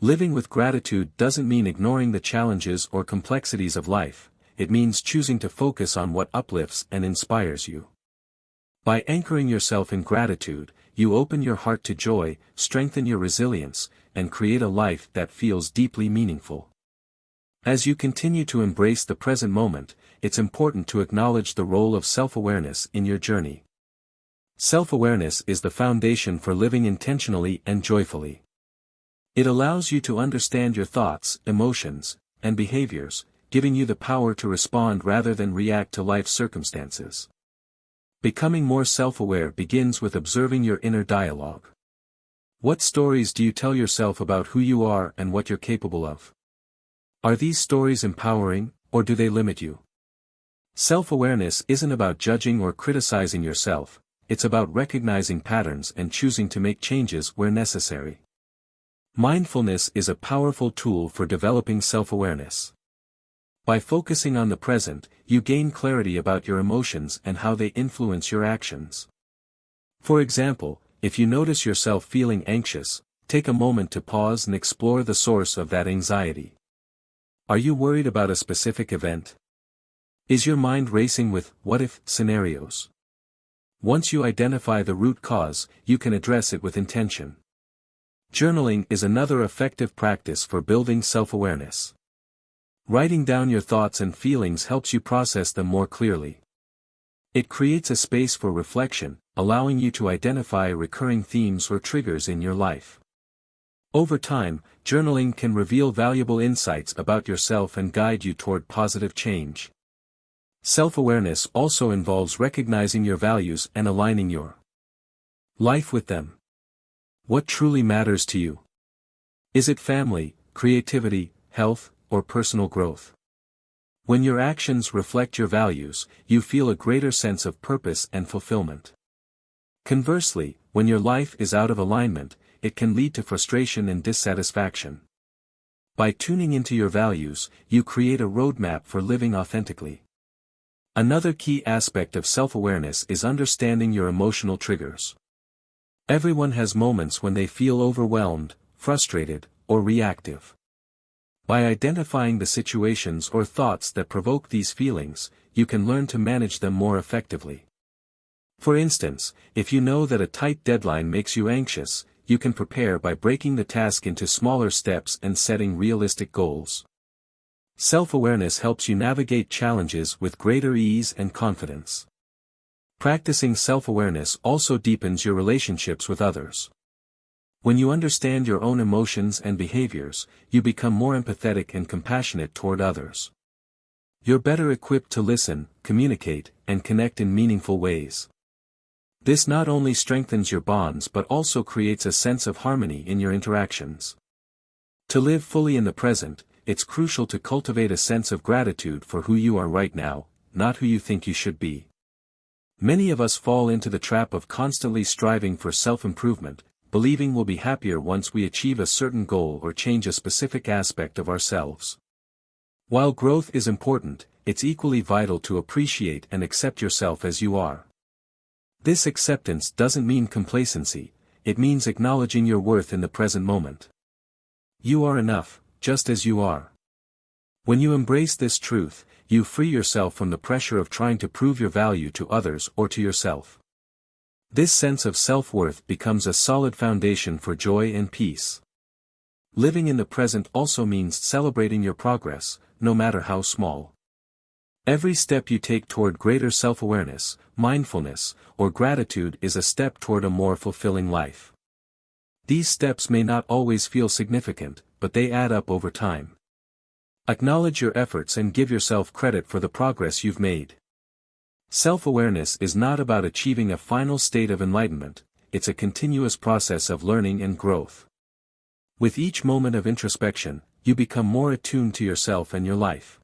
Living with gratitude doesn't mean ignoring the challenges or complexities of life, it means choosing to focus on what uplifts and inspires you. By anchoring yourself in gratitude, you open your heart to joy, strengthen your resilience, and create a life that feels deeply meaningful. As you continue to embrace the present moment, it's important to acknowledge the role of self-awareness in your journey. Self-awareness is the foundation for living intentionally and joyfully. It allows you to understand your thoughts, emotions, and behaviors, giving you the power to respond rather than react to life's circumstances. Becoming more self-aware begins with observing your inner dialogue. What stories do you tell yourself about who you are and what you're capable of? Are these stories empowering, or do they limit you? Self-awareness isn't about judging or criticizing yourself, it's about recognizing patterns and choosing to make changes where necessary. Mindfulness is a powerful tool for developing self-awareness. By focusing on the present, you gain clarity about your emotions and how they influence your actions. For example, if you notice yourself feeling anxious, take a moment to pause and explore the source of that anxiety. Are you worried about a specific event? Is your mind racing with what-if scenarios? Once you identify the root cause, you can address it with intention. Journaling is another effective practice for building self-awareness. Writing down your thoughts and feelings helps you process them more clearly. It creates a space for reflection, allowing you to identify recurring themes or triggers in your life. Over time, journaling can reveal valuable insights about yourself and guide you toward positive change. Self-awareness also involves recognizing your values and aligning your life with them. What truly matters to you? Is it family, creativity, health, or personal growth? When your actions reflect your values, you feel a greater sense of purpose and fulfillment. Conversely, when your life is out of alignment, it can lead to frustration and dissatisfaction. By tuning into your values, you create a roadmap for living authentically. Another key aspect of self-awareness is understanding your emotional triggers. Everyone has moments when they feel overwhelmed, frustrated, or reactive. By identifying the situations or thoughts that provoke these feelings, you can learn to manage them more effectively. For instance, if you know that a tight deadline makes you anxious, you can prepare by breaking the task into smaller steps and setting realistic goals. Self-awareness helps you navigate challenges with greater ease and confidence. Practicing self-awareness also deepens your relationships with others. When you understand your own emotions and behaviors, you become more empathetic and compassionate toward others. You're better equipped to listen, communicate, and connect in meaningful ways. This not only strengthens your bonds but also creates a sense of harmony in your interactions. To live fully in the present, it's crucial to cultivate a sense of gratitude for who you are right now, not who you think you should be. Many of us fall into the trap of constantly striving for self-improvement, believing we'll be happier once we achieve a certain goal or change a specific aspect of ourselves. While growth is important, it's equally vital to appreciate and accept yourself as you are. This acceptance doesn't mean complacency, it means acknowledging your worth in the present moment. You are enough, just as you are. When you embrace this truth, you free yourself from the pressure of trying to prove your value to others or to yourself. This sense of self-worth becomes a solid foundation for joy and peace. Living in the present also means celebrating your progress, no matter how small. Every step you take toward greater self-awareness, mindfulness, or gratitude is a step toward a more fulfilling life. These steps may not always feel significant, but they add up over time. Acknowledge your efforts and give yourself credit for the progress you've made. Self-awareness is not about achieving a final state of enlightenment, it's a continuous process of learning and growth. With each moment of introspection, you become more attuned to yourself and your life.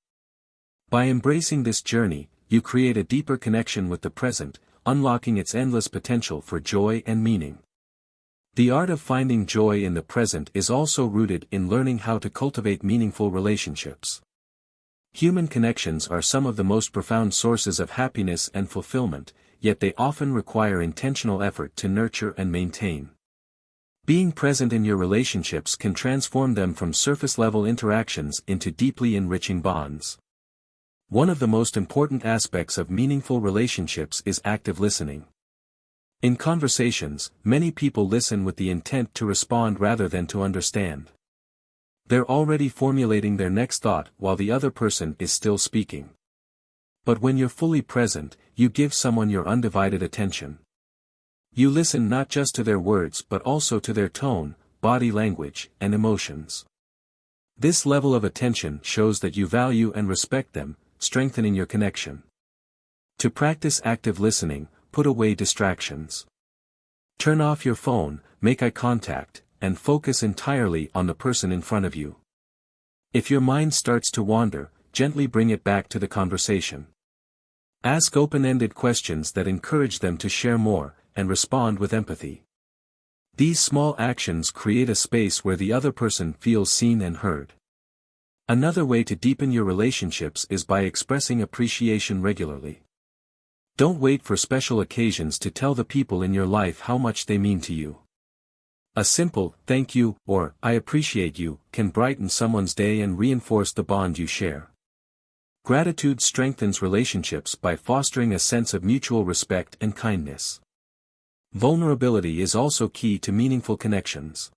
By embracing this journey, you create a deeper connection with the present, unlocking its endless potential for joy and meaning. The art of finding joy in the present is also rooted in learning how to cultivate meaningful relationships. Human connections are some of the most profound sources of happiness and fulfillment, yet they often require intentional effort to nurture and maintain. Being present in your relationships can transform them from surface-level interactions into deeply enriching bonds. One of the most important aspects of meaningful relationships is active listening. In conversations, many people listen with the intent to respond rather than to understand. They're already formulating their next thought while the other person is still speaking. But when you're fully present, you give someone your undivided attention. You listen not just to their words but also to their tone, body language, and emotions. This level of attention shows that you value and respect them, strengthening your connection. To practice active listening, put away distractions. Turn off your phone, make eye contact, and focus entirely on the person in front of you. If your mind starts to wander, gently bring it back to the conversation. Ask open-ended questions that encourage them to share more, and respond with empathy. These small actions create a space where the other person feels seen and heard. Another way to deepen your relationships is by expressing appreciation regularly. Don't wait for special occasions to tell the people in your life how much they mean to you. A simple, "thank you," or "I appreciate you," can brighten someone's day and reinforce the bond you share. Gratitude strengthens relationships by fostering a sense of mutual respect and kindness. Vulnerability is also key to meaningful connections.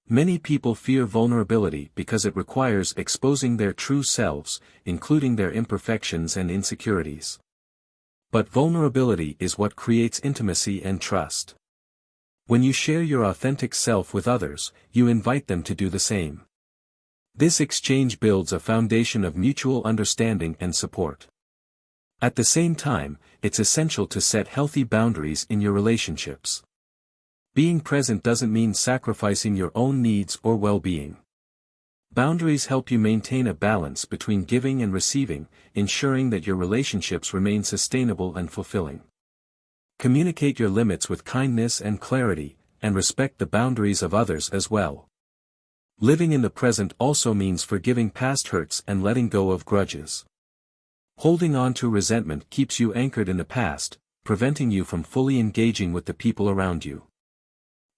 Many people fear vulnerability because it requires exposing their true selves, including their imperfections and insecurities. But vulnerability is what creates intimacy and trust. When you share your authentic self with others, you invite them to do the same. This exchange builds a foundation of mutual understanding and support. At the same time, it's essential to set healthy boundaries in your relationships. Being present doesn't mean sacrificing your own needs or well-being. Boundaries help you maintain a balance between giving and receiving, ensuring that your relationships remain sustainable and fulfilling. Communicate your limits with kindness and clarity, and respect the boundaries of others as well. Living in the present also means forgiving past hurts and letting go of grudges. Holding on to resentment keeps you anchored in the past, preventing you from fully engaging with the people around you.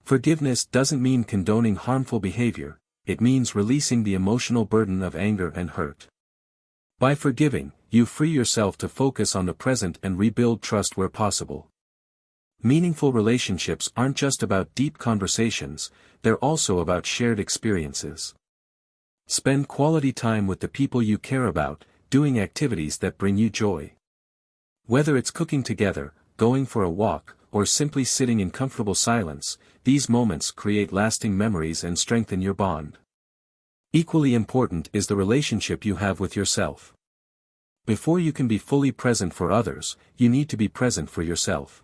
Forgiveness doesn't mean condoning harmful behavior, it means releasing the emotional burden of anger and hurt. By forgiving, you free yourself to focus on the present and rebuild trust where possible. Meaningful relationships aren't just about deep conversations, they're also about shared experiences. Spend quality time with the people you care about, doing activities that bring you joy. Whether it's cooking together, going for a walk, or simply sitting in comfortable silence, these moments create lasting memories and strengthen your bond. Equally important is the relationship you have with yourself. Before you can be fully present for others, you need to be present for yourself.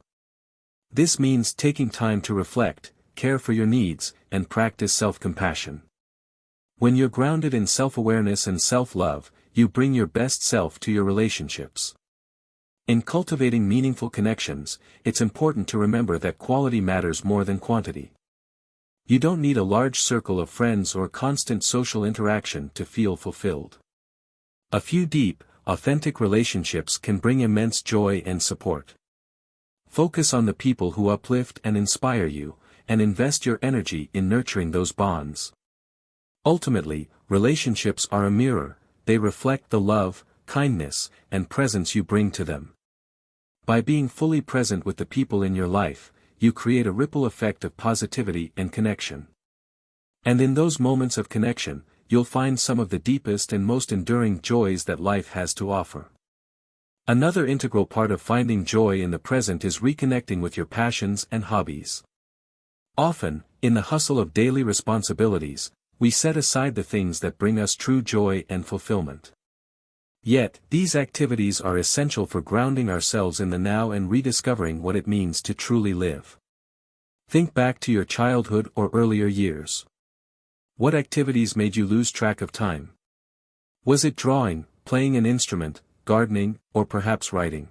This means taking time to reflect, care for your needs, and practice self-compassion. When you're grounded in self-awareness and self-love, you bring your best self to your relationships. In cultivating meaningful connections, it's important to remember that quality matters more than quantity. You don't need a large circle of friends or constant social interaction to feel fulfilled. A few deep, authentic relationships can bring immense joy and support. Focus on the people who uplift and inspire you, and invest your energy in nurturing those bonds. Ultimately, relationships are a mirror, they reflect the love, kindness, and presence you bring to them. By being fully present with the people in your life, you create a ripple effect of positivity and connection. And in those moments of connection, you'll find some of the deepest and most enduring joys that life has to offer. Another integral part of finding joy in the present is reconnecting with your passions and hobbies. Often, in the hustle of daily responsibilities, we set aside the things that bring us true joy and fulfillment. Yet, these activities are essential for grounding ourselves in the now and rediscovering what it means to truly live. Think back to your childhood or earlier years. What activities made you lose track of time? Was it drawing, playing an instrument, gardening, or perhaps writing?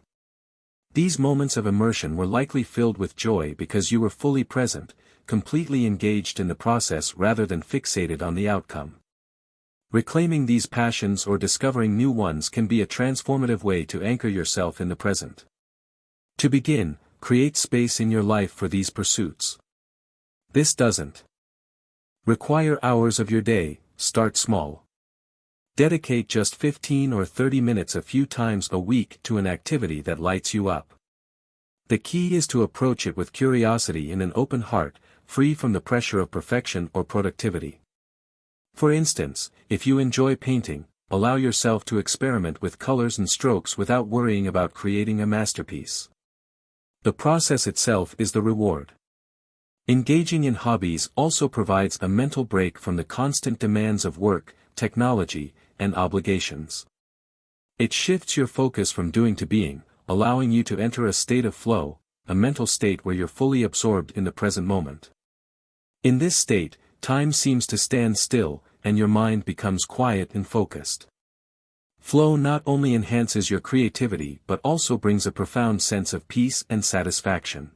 These moments of immersion were likely filled with joy because you were fully present, completely engaged in the process rather than fixated on the outcome. Reclaiming these passions or discovering new ones can be a transformative way to anchor yourself in the present. To begin, create space in your life for these pursuits. This doesn't require hours of your day. Start small. Dedicate just 15 or 30 minutes a few times a week to an activity that lights you up. The key is to approach it with curiosity and an open heart, free from the pressure of perfection or productivity. For instance, if you enjoy painting, allow yourself to experiment with colors and strokes without worrying about creating a masterpiece. The process itself is the reward. Engaging in hobbies also provides a mental break from the constant demands of work, technology, and obligations. It shifts your focus from doing to being, allowing you to enter a state of flow, a mental state where you're fully absorbed in the present moment. In this state, time seems to stand still, and your mind becomes quiet and focused. Flow not only enhances your creativity but also brings a profound sense of peace and satisfaction.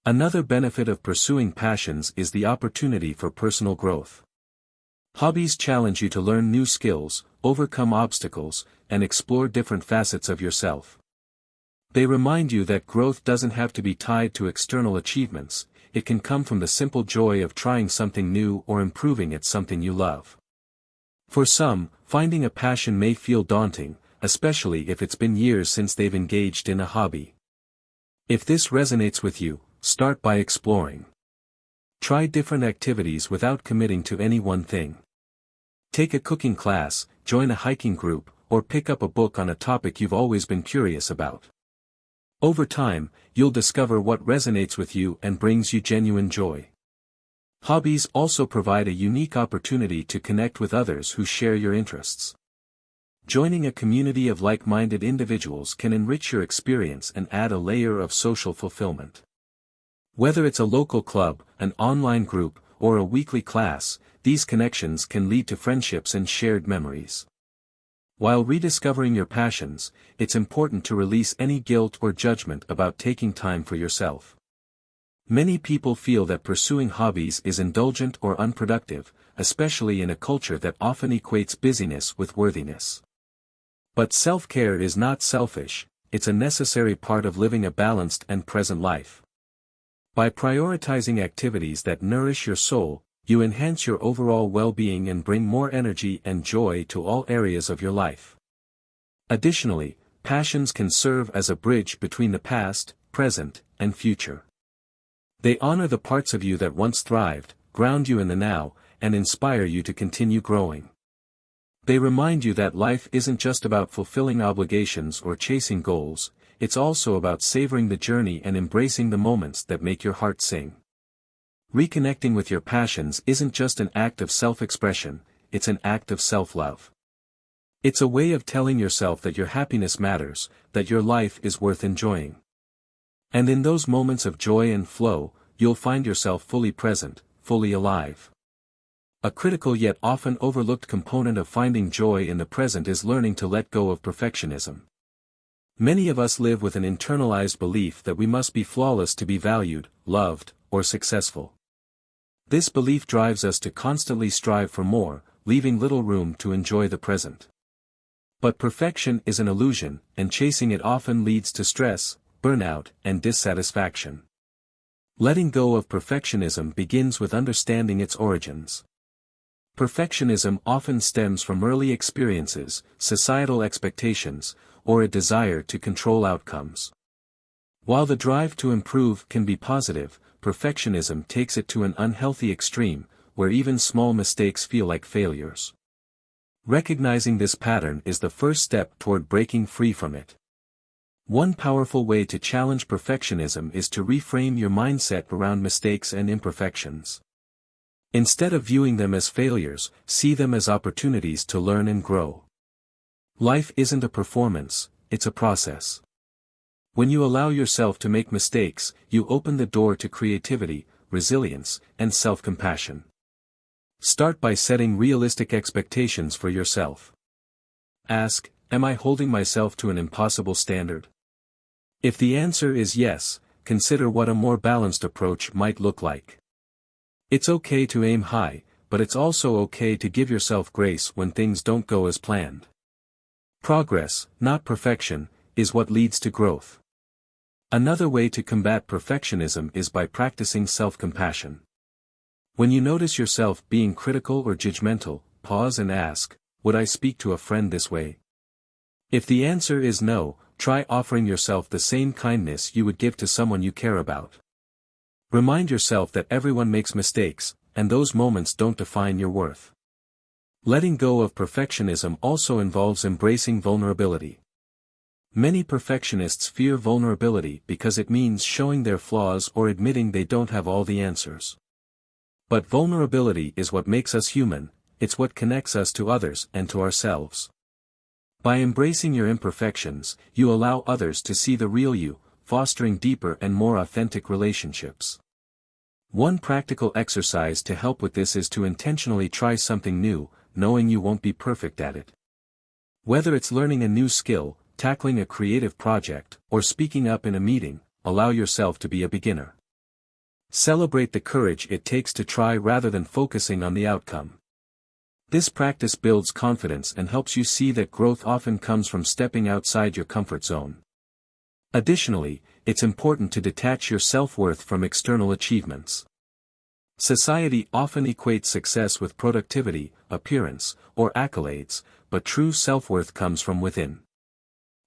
Another benefit of pursuing passions is the opportunity for personal growth. Hobbies challenge you to learn new skills, overcome obstacles, and explore different facets of yourself. They remind you that growth doesn't have to be tied to external achievements. It can come from the simple joy of trying something new or improving at something you love. For some, finding a passion may feel daunting, especially if it's been years since they've engaged in a hobby. If this resonates with you, start by exploring. Try different activities without committing to any one thing. Take a cooking class, join a hiking group, or pick up a book on a topic you've always been curious about. Over time, you'll discover what resonates with you and brings you genuine joy. Hobbies also provide a unique opportunity to connect with others who share your interests. Joining a community of like-minded individuals can enrich your experience and add a layer of social fulfillment. Whether it's a local club, an online group, or a weekly class, these connections can lead to friendships and shared memories. While rediscovering your passions, it's important to release any guilt or judgment about taking time for yourself. Many people feel that pursuing hobbies is indulgent or unproductive, especially in a culture that often equates busyness with worthiness. But self-care is not selfish, it's a necessary part of living a balanced and present life. By prioritizing activities that nourish your soul, you enhance your overall well-being and bring more energy and joy to all areas of your life. Additionally, passions can serve as a bridge between the past, present, and future. They honor the parts of you that once thrived, ground you in the now, and inspire you to continue growing. They remind you that life isn't just about fulfilling obligations or chasing goals, it's also about savoring the journey and embracing the moments that make your heart sing. Reconnecting with your passions isn't just an act of self-expression, it's an act of self-love. It's a way of telling yourself that your happiness matters, that your life is worth enjoying. And in those moments of joy and flow, you'll find yourself fully present, fully alive. A critical yet often overlooked component of finding joy in the present is learning to let go of perfectionism. Many of us live with an internalized belief that we must be flawless to be valued, loved, or successful. This belief drives us to constantly strive for more, leaving little room to enjoy the present. But perfection is an illusion, and chasing it often leads to stress, burnout, and dissatisfaction. Letting go of perfectionism begins with understanding its origins. Perfectionism often stems from early experiences, societal expectations, or a desire to control outcomes. While the drive to improve can be positive, perfectionism takes it to an unhealthy extreme, where even small mistakes feel like failures. Recognizing this pattern is the first step toward breaking free from it. One powerful way to challenge perfectionism is to reframe your mindset around mistakes and imperfections. Instead of viewing them as failures, see them as opportunities to learn and grow. Life isn't a performance, it's a process. When you allow yourself to make mistakes, you open the door to creativity, resilience, and self-compassion. Start by setting realistic expectations for yourself. Ask, am I holding myself to an impossible standard? If the answer is yes, consider what a more balanced approach might look like. It's okay to aim high, but it's also okay to give yourself grace when things don't go as planned. Progress, not perfection, is what leads to growth. Another way to combat perfectionism is by practicing self-compassion. When you notice yourself being critical or judgmental, pause and ask, would I speak to a friend this way? If the answer is no, try offering yourself the same kindness you would give to someone you care about. Remind yourself that everyone makes mistakes, and those moments don't define your worth. Letting go of perfectionism also involves embracing vulnerability. Many perfectionists fear vulnerability because it means showing their flaws or admitting they don't have all the answers. But vulnerability is what makes us human, it's what connects us to others and to ourselves. By embracing your imperfections, you allow others to see the real you, fostering deeper and more authentic relationships. One practical exercise to help with this is to intentionally try something new, knowing you won't be perfect at it. Whether it's learning a new skill, tackling a creative project, or speaking up in a meeting, allow yourself to be a beginner. Celebrate the courage it takes to try rather than focusing on the outcome. This practice builds confidence and helps you see that growth often comes from stepping outside your comfort zone. Additionally, it's important to detach your self-worth from external achievements. Society often equates success with productivity, appearance, or accolades, but true self-worth comes from within.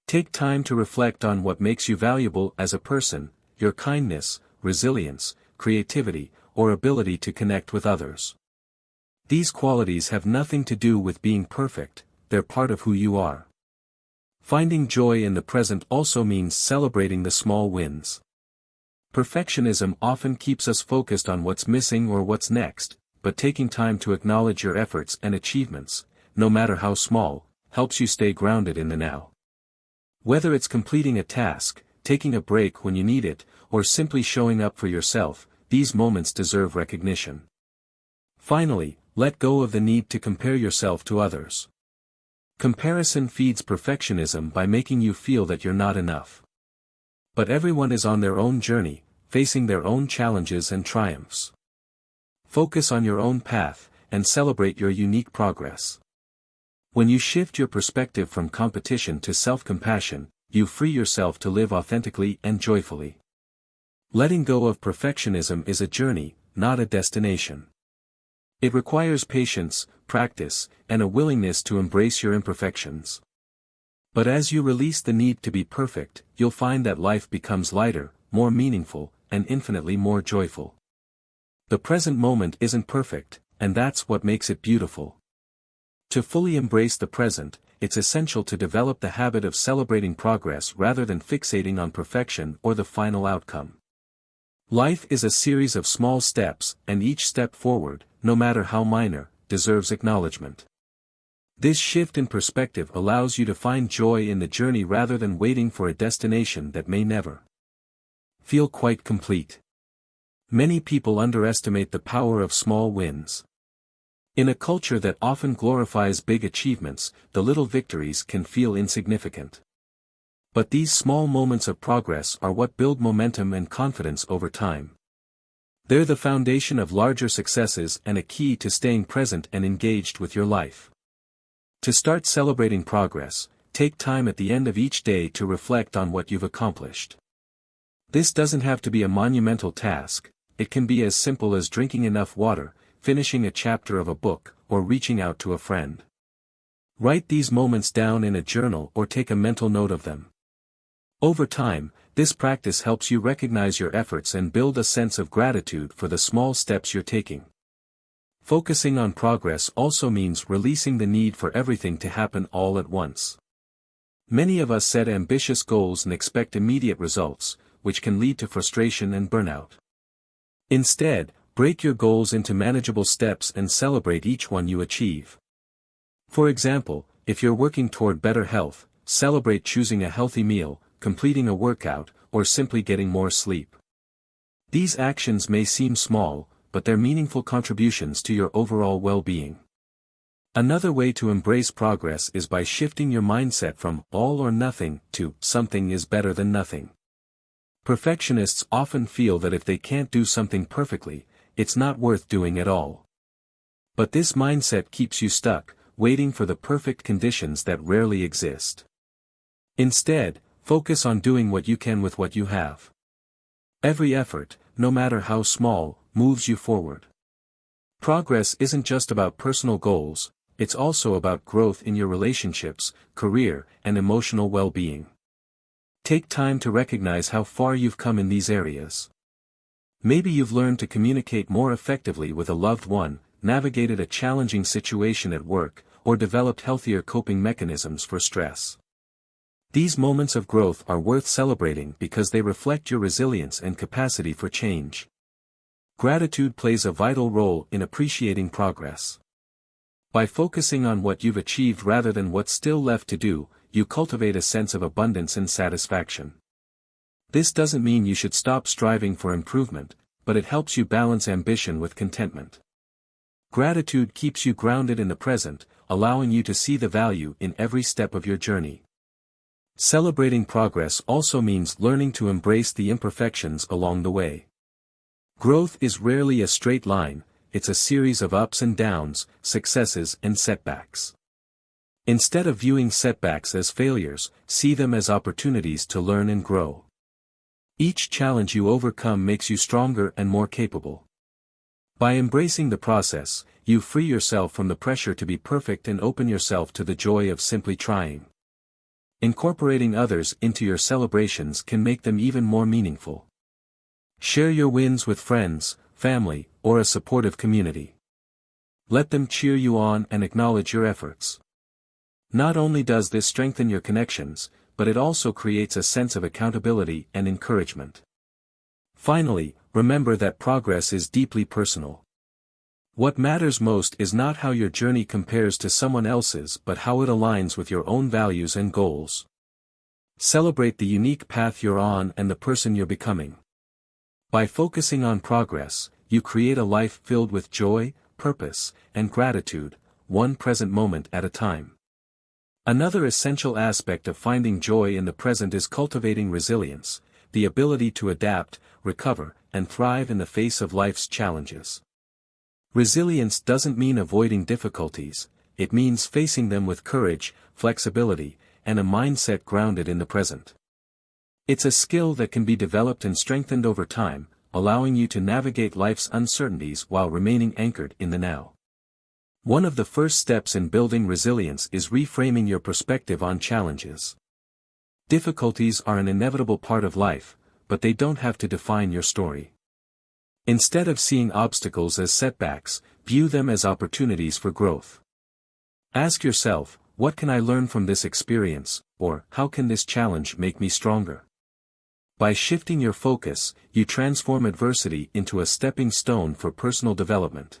Take time to reflect on what makes you valuable as a person, your kindness, resilience, creativity, or ability to connect with others. These qualities have nothing to do with being perfect, they're part of who you are. Finding joy in the present also means celebrating the small wins. Perfectionism often keeps us focused on what's missing or what's next, but taking time to acknowledge your efforts and achievements, no matter how small, helps you stay grounded in the now. Whether it's completing a task, taking a break when you need it, or simply showing up for yourself, these moments deserve recognition. Finally, let go of the need to compare yourself to others. Comparison feeds perfectionism by making you feel that you're not enough. But everyone is on their own journey, facing their own challenges and triumphs. Focus on your own path, and celebrate your unique progress. When you shift your perspective from competition to self-compassion, you free yourself to live authentically and joyfully. Letting go of perfectionism is a journey, not a destination. It requires patience, practice, and a willingness to embrace your imperfections. But as you release the need to be perfect, you'll find that life becomes lighter, more meaningful, and infinitely more joyful. The present moment isn't perfect, and that's what makes it beautiful. To fully embrace the present, it's essential to develop the habit of celebrating progress rather than fixating on perfection or the final outcome. Life is a series of small steps, and each step forward, no matter how minor, deserves acknowledgement. This shift in perspective allows you to find joy in the journey rather than waiting for a destination that may never feel quite complete. Many people underestimate the power of small wins. In a culture that often glorifies big achievements, the little victories can feel insignificant. But these small moments of progress are what build momentum and confidence over time. They're the foundation of larger successes and a key to staying present and engaged with your life. To start celebrating progress, take time at the end of each day to reflect on what you've accomplished. This doesn't have to be a monumental task, it can be as simple as drinking enough water, finishing a chapter of a book, or reaching out to a friend. Write these moments down in a journal or take a mental note of them. Over time, this practice helps you recognize your efforts and build a sense of gratitude for the small steps you're taking. Focusing on progress also means releasing the need for everything to happen all at once. Many of us set ambitious goals and expect immediate results, which can lead to frustration and burnout. Instead, break your goals into manageable steps and celebrate each one you achieve. For example, if you're working toward better health, celebrate choosing a healthy meal, completing a workout, or simply getting more sleep. These actions may seem small, but they're meaningful contributions to your overall well-being. Another way to embrace progress is by shifting your mindset from all or nothing to something is better than nothing. Perfectionists often feel that if they can't do something perfectly, it's not worth doing at all. But this mindset keeps you stuck, waiting for the perfect conditions that rarely exist. Instead, focus on doing what you can with what you have. Every effort, no matter how small, moves you forward. Progress isn't just about personal goals, it's also about growth in your relationships, career, and emotional well-being. Take time to recognize how far you've come in these areas. Maybe you've learned to communicate more effectively with a loved one, navigated a challenging situation at work, or developed healthier coping mechanisms for stress. These moments of growth are worth celebrating because they reflect your resilience and capacity for change. Gratitude plays a vital role in appreciating progress. By focusing on what you've achieved rather than what's still left to do, you cultivate a sense of abundance and satisfaction. This doesn't mean you should stop striving for improvement, but it helps you balance ambition with contentment. Gratitude keeps you grounded in the present, allowing you to see the value in every step of your journey. Celebrating progress also means learning to embrace the imperfections along the way. Growth is rarely a straight line, it's a series of ups and downs, successes and setbacks. Instead of viewing setbacks as failures, see them as opportunities to learn and grow. Each challenge you overcome makes you stronger and more capable. By embracing the process, you free yourself from the pressure to be perfect and open yourself to the joy of simply trying. Incorporating others into your celebrations can make them even more meaningful. Share your wins with friends, family, or a supportive community. Let them cheer you on and acknowledge your efforts. Not only does this strengthen your connections, but it also creates a sense of accountability and encouragement. Finally, remember that progress is deeply personal. What matters most is not how your journey compares to someone else's but how it aligns with your own values and goals. Celebrate the unique path you're on and the person you're becoming. By focusing on progress, you create a life filled with joy, purpose, and gratitude, one present moment at a time. Another essential aspect of finding joy in the present is cultivating resilience, the ability to adapt, recover, and thrive in the face of life's challenges. Resilience doesn't mean avoiding difficulties, it means facing them with courage, flexibility, and a mindset grounded in the present. It's a skill that can be developed and strengthened over time, allowing you to navigate life's uncertainties while remaining anchored in the now. One of the first steps in building resilience is reframing your perspective on challenges. Difficulties are an inevitable part of life, but they don't have to define your story. Instead of seeing obstacles as setbacks, view them as opportunities for growth. Ask yourself, what can I learn from this experience, or how can this challenge make me stronger? By shifting your focus, you transform adversity into a stepping stone for personal development.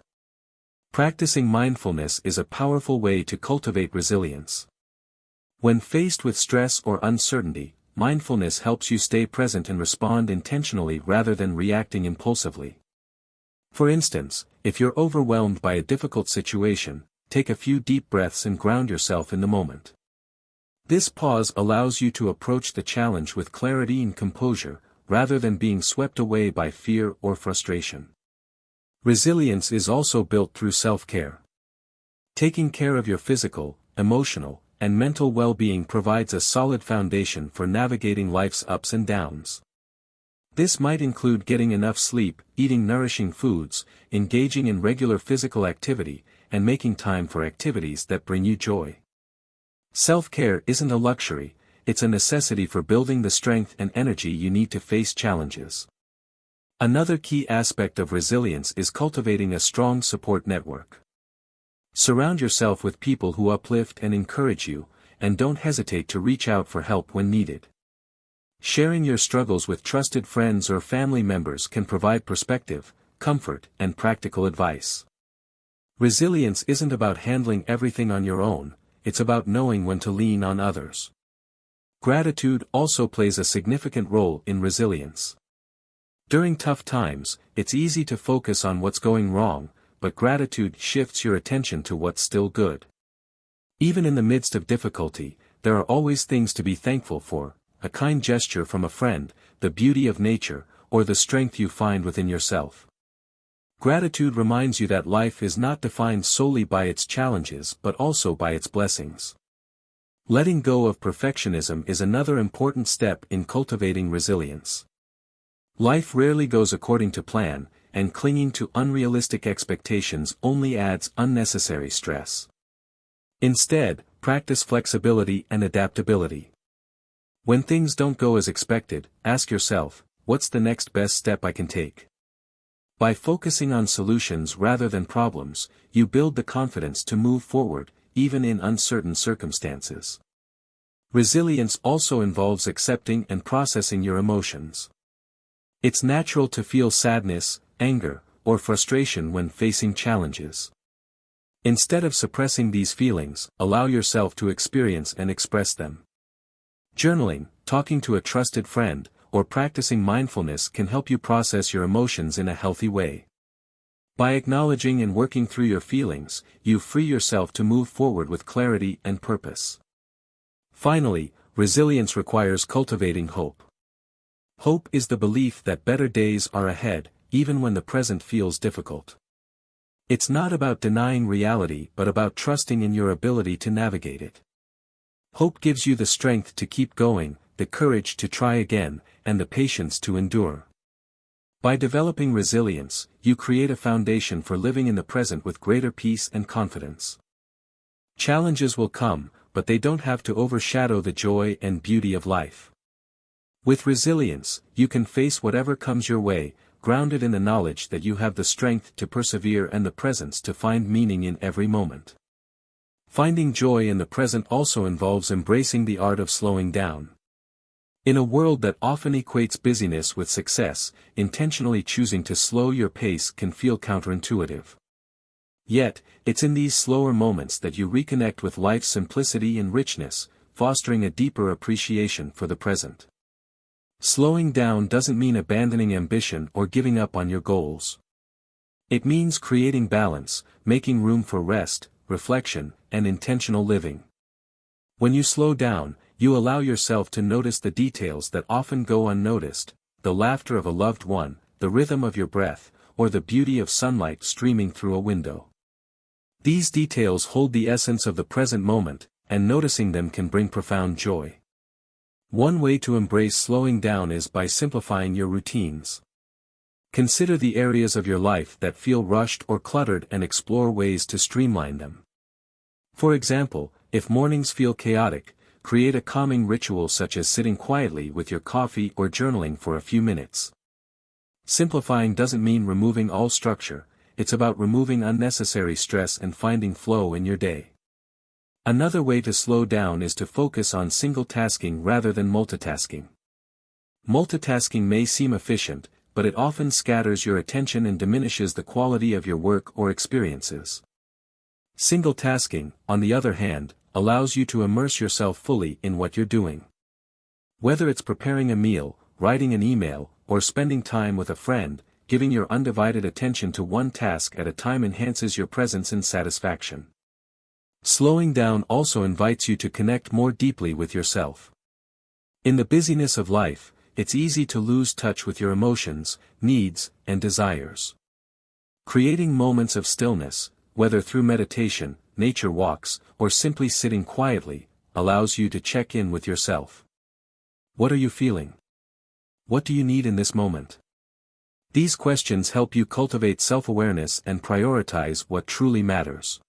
Practicing mindfulness is a powerful way to cultivate resilience. When faced with stress or uncertainty, mindfulness helps you stay present and respond intentionally rather than reacting impulsively. For instance, if you're overwhelmed by a difficult situation, take a few deep breaths and ground yourself in the moment. This pause allows you to approach the challenge with clarity and composure, rather than being swept away by fear or frustration. Resilience is also built through self-care. Taking care of your physical, emotional, and mental well-being provides a solid foundation for navigating life's ups and downs. This might include getting enough sleep, eating nourishing foods, engaging in regular physical activity, and making time for activities that bring you joy. Self-care isn't a luxury, it's a necessity for building the strength and energy you need to face challenges. Another key aspect of resilience is cultivating a strong support network. Surround yourself with people who uplift and encourage you, and don't hesitate to reach out for help when needed. Sharing your struggles with trusted friends or family members can provide perspective, comfort, and practical advice. Resilience isn't about handling everything on your own, it's about knowing when to lean on others. Gratitude also plays a significant role in resilience. During tough times, it's easy to focus on what's going wrong, but gratitude shifts your attention to what's still good. Even in the midst of difficulty, there are always things to be thankful for: a kind gesture from a friend, the beauty of nature, or the strength you find within yourself. Gratitude reminds you that life is not defined solely by its challenges but also by its blessings. Letting go of perfectionism is another important step in cultivating resilience. Life rarely goes according to plan, and clinging to unrealistic expectations only adds unnecessary stress. Instead, practice flexibility and adaptability. When things don't go as expected, ask yourself, what's the next best step I can take? By focusing on solutions rather than problems, you build the confidence to move forward, even in uncertain circumstances. Resilience also involves accepting and processing your emotions. It's natural to feel sadness, anger, or frustration when facing challenges. Instead of suppressing these feelings, allow yourself to experience and express them. Journaling, talking to a trusted friend, or practicing mindfulness can help you process your emotions in a healthy way. By acknowledging and working through your feelings, you free yourself to move forward with clarity and purpose. Finally, resilience requires cultivating hope. Hope is the belief that better days are ahead, even when the present feels difficult. It's not about denying reality but about trusting in your ability to navigate it. Hope gives you the strength to keep going, the courage to try again, and the patience to endure. By developing resilience, you create a foundation for living in the present with greater peace and confidence. Challenges will come, but they don't have to overshadow the joy and beauty of life. With resilience, you can face whatever comes your way, grounded in the knowledge that you have the strength to persevere and the presence to find meaning in every moment. Finding joy in the present also involves embracing the art of slowing down. In a world that often equates busyness with success, intentionally choosing to slow your pace can feel counterintuitive. Yet, it's in these slower moments that you reconnect with life's simplicity and richness, fostering a deeper appreciation for the present. Slowing down doesn't mean abandoning ambition or giving up on your goals. It means creating balance, making room for rest, reflection, and intentional living. When you slow down, you allow yourself to notice the details that often go unnoticed: the laughter of a loved one, the rhythm of your breath, or the beauty of sunlight streaming through a window. These details hold the essence of the present moment, and noticing them can bring profound joy. One way to embrace slowing down is by simplifying your routines. Consider the areas of your life that feel rushed or cluttered and explore ways to streamline them. For example, if mornings feel chaotic, create a calming ritual such as sitting quietly with your coffee or journaling for a few minutes. Simplifying doesn't mean removing all structure, it's about removing unnecessary stress and finding flow in your day. Another way to slow down is to focus on single tasking rather than multitasking. Multitasking may seem efficient, but it often scatters your attention and diminishes the quality of your work or experiences. Single tasking, on the other hand, allows you to immerse yourself fully in what you're doing. Whether it's preparing a meal, writing an email, or spending time with a friend, giving your undivided attention to one task at a time enhances your presence and satisfaction. Slowing down also invites you to connect more deeply with yourself. In the busyness of life, it's easy to lose touch with your emotions, needs, and desires. Creating moments of stillness, whether through meditation, nature walks, or simply sitting quietly, allows you to check in with yourself. What are you feeling? What do you need in this moment? These questions help you cultivate self-awareness and prioritize what truly matters.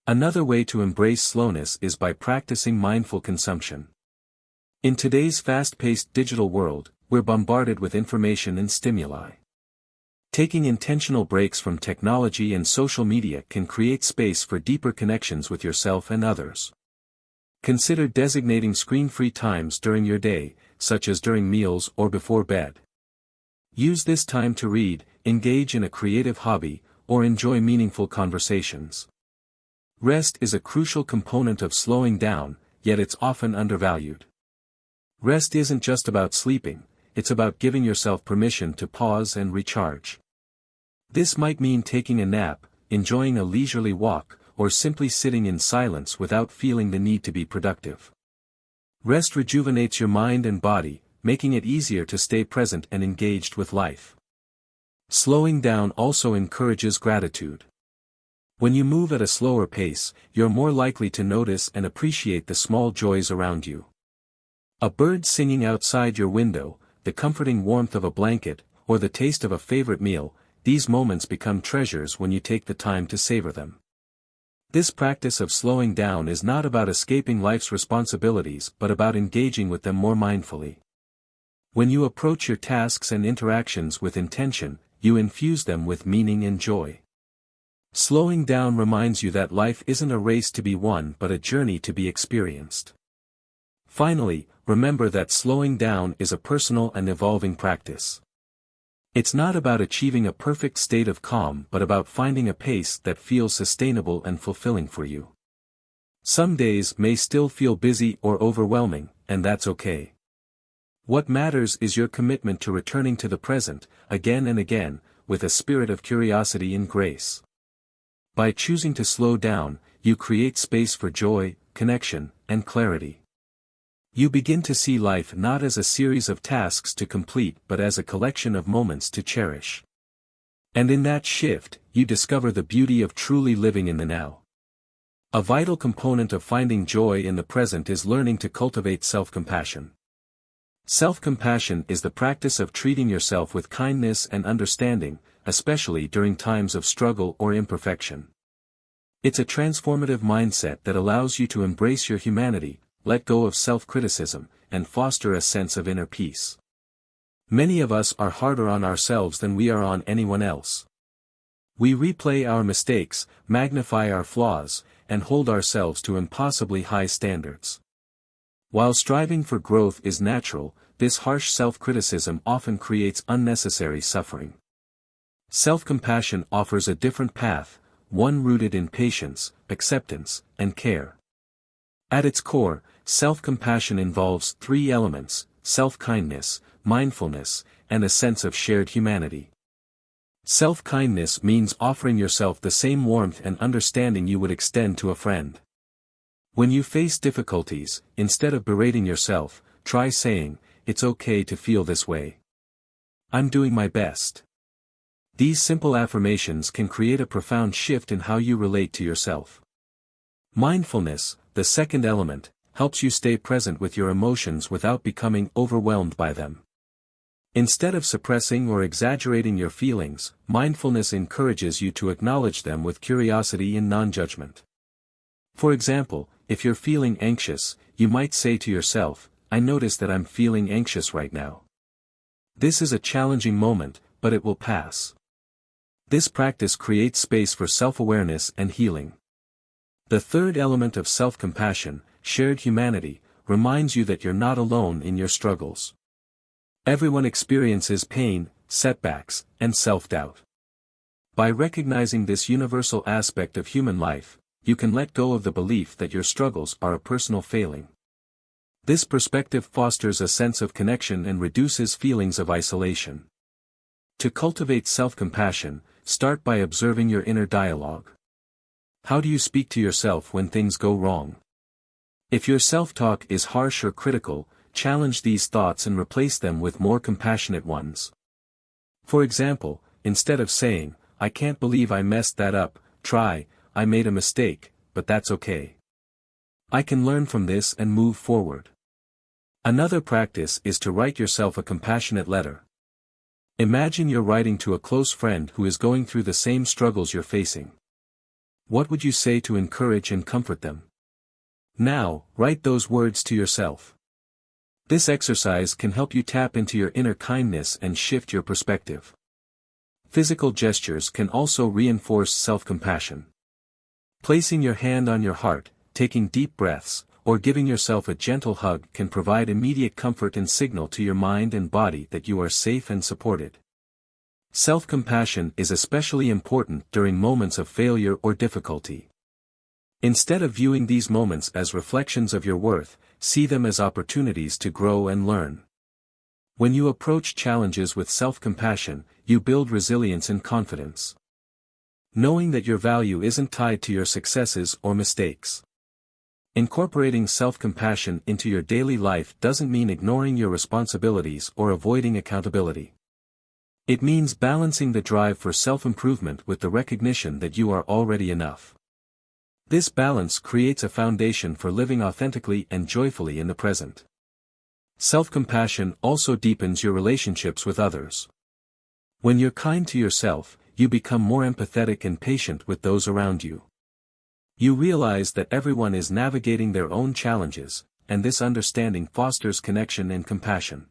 Another way to embrace slowness is by practicing mindful consumption. In today's fast-paced digital world, we're bombarded with information and stimuli. Taking intentional breaks from technology and social media can create space for deeper connections with yourself and others. Consider designating screen-free times during your day, such as during meals or before bed. Use this time to read, engage in a creative hobby, or enjoy meaningful conversations. Rest is a crucial component of slowing down, yet it's often undervalued. Rest isn't just about sleeping, it's about giving yourself permission to pause and recharge. This might mean taking a nap, enjoying a leisurely walk, or simply sitting in silence without feeling the need to be productive. Rest rejuvenates your mind and body, making it easier to stay present and engaged with life. Slowing down also encourages gratitude. When you move at a slower pace, you're more likely to notice and appreciate the small joys around you. A bird singing outside your window, the comforting warmth of a blanket, or the taste of a favorite meal, these moments become treasures when you take the time to savor them. This practice of slowing down is not about escaping life's responsibilities but about engaging with them more mindfully. When you approach your tasks and interactions with intention, you infuse them with meaning and joy. Slowing down reminds you that life isn't a race to be won but a journey to be experienced. Finally, remember that slowing down is a personal and evolving practice. It's not about achieving a perfect state of calm but about finding a pace that feels sustainable and fulfilling for you. Some days may still feel busy or overwhelming, and that's okay. What matters is your commitment to returning to the present, again and again, with a spirit of curiosity and grace. By choosing to slow down, you create space for joy, connection, and clarity. You begin to see life not as a series of tasks to complete but as a collection of moments to cherish. And in that shift, you discover the beauty of truly living in the now. A vital component of finding joy in the present is learning to cultivate self-compassion. Self-compassion is the practice of treating yourself with kindness and understanding, especially during times of struggle or imperfection. It's a transformative mindset that allows you to embrace your humanity, let go of self-criticism, and foster a sense of inner peace. Many of us are harder on ourselves than we are on anyone else. We replay our mistakes, magnify our flaws, and hold ourselves to impossibly high standards. While striving for growth is natural, this harsh self-criticism often creates unnecessary suffering. Self-compassion offers a different path, one rooted in patience, acceptance, and care. At its core, self-compassion involves three elements: self-kindness, mindfulness, and a sense of shared humanity. Self-kindness means offering yourself the same warmth and understanding you would extend to a friend. When you face difficulties, instead of berating yourself, try saying, "It's okay to feel this way. I'm doing my best." These simple affirmations can create a profound shift in how you relate to yourself. Mindfulness, the second element, helps you stay present with your emotions without becoming overwhelmed by them. Instead of suppressing or exaggerating your feelings, mindfulness encourages you to acknowledge them with curiosity and non-judgment. For example, if you're feeling anxious, you might say to yourself, "I notice that I'm feeling anxious right now. This is a challenging moment, but it will pass." This practice creates space for self-awareness and healing. The third element of self-compassion, shared humanity, reminds you that you're not alone in your struggles. Everyone experiences pain, setbacks, and self-doubt. By recognizing this universal aspect of human life, you can let go of the belief that your struggles are a personal failing. This perspective fosters a sense of connection and reduces feelings of isolation. To cultivate self-compassion, start by observing your inner dialogue. How do you speak to yourself when things go wrong? If your self-talk is harsh or critical, challenge these thoughts and replace them with more compassionate ones. For example, instead of saying, "I can't believe I messed that up," try, "I made a mistake, but that's okay. I can learn from this and move forward." Another practice is to write yourself a compassionate letter. Imagine you're writing to a close friend who is going through the same struggles you're facing. What would you say to encourage and comfort them? Now, write those words to yourself. This exercise can help you tap into your inner kindness and shift your perspective. Physical gestures can also reinforce self-compassion. Placing your hand on your heart, taking deep breaths, or giving yourself a gentle hug can provide immediate comfort and signal to your mind and body that you are safe and supported. Self-compassion is especially important during moments of failure or difficulty. Instead of viewing these moments as reflections of your worth, see them as opportunities to grow and learn. When you approach challenges with self-compassion, you build resilience and confidence. Knowing that your value isn't tied to your successes or mistakes. Incorporating self-compassion into your daily life doesn't mean ignoring your responsibilities or avoiding accountability. It means balancing the drive for self-improvement with the recognition that you are already enough. This balance creates a foundation for living authentically and joyfully in the present. Self-compassion also deepens your relationships with others. When you're kind to yourself, you become more empathetic and patient with those around you. You realize that everyone is navigating their own challenges, and this understanding fosters connection and compassion.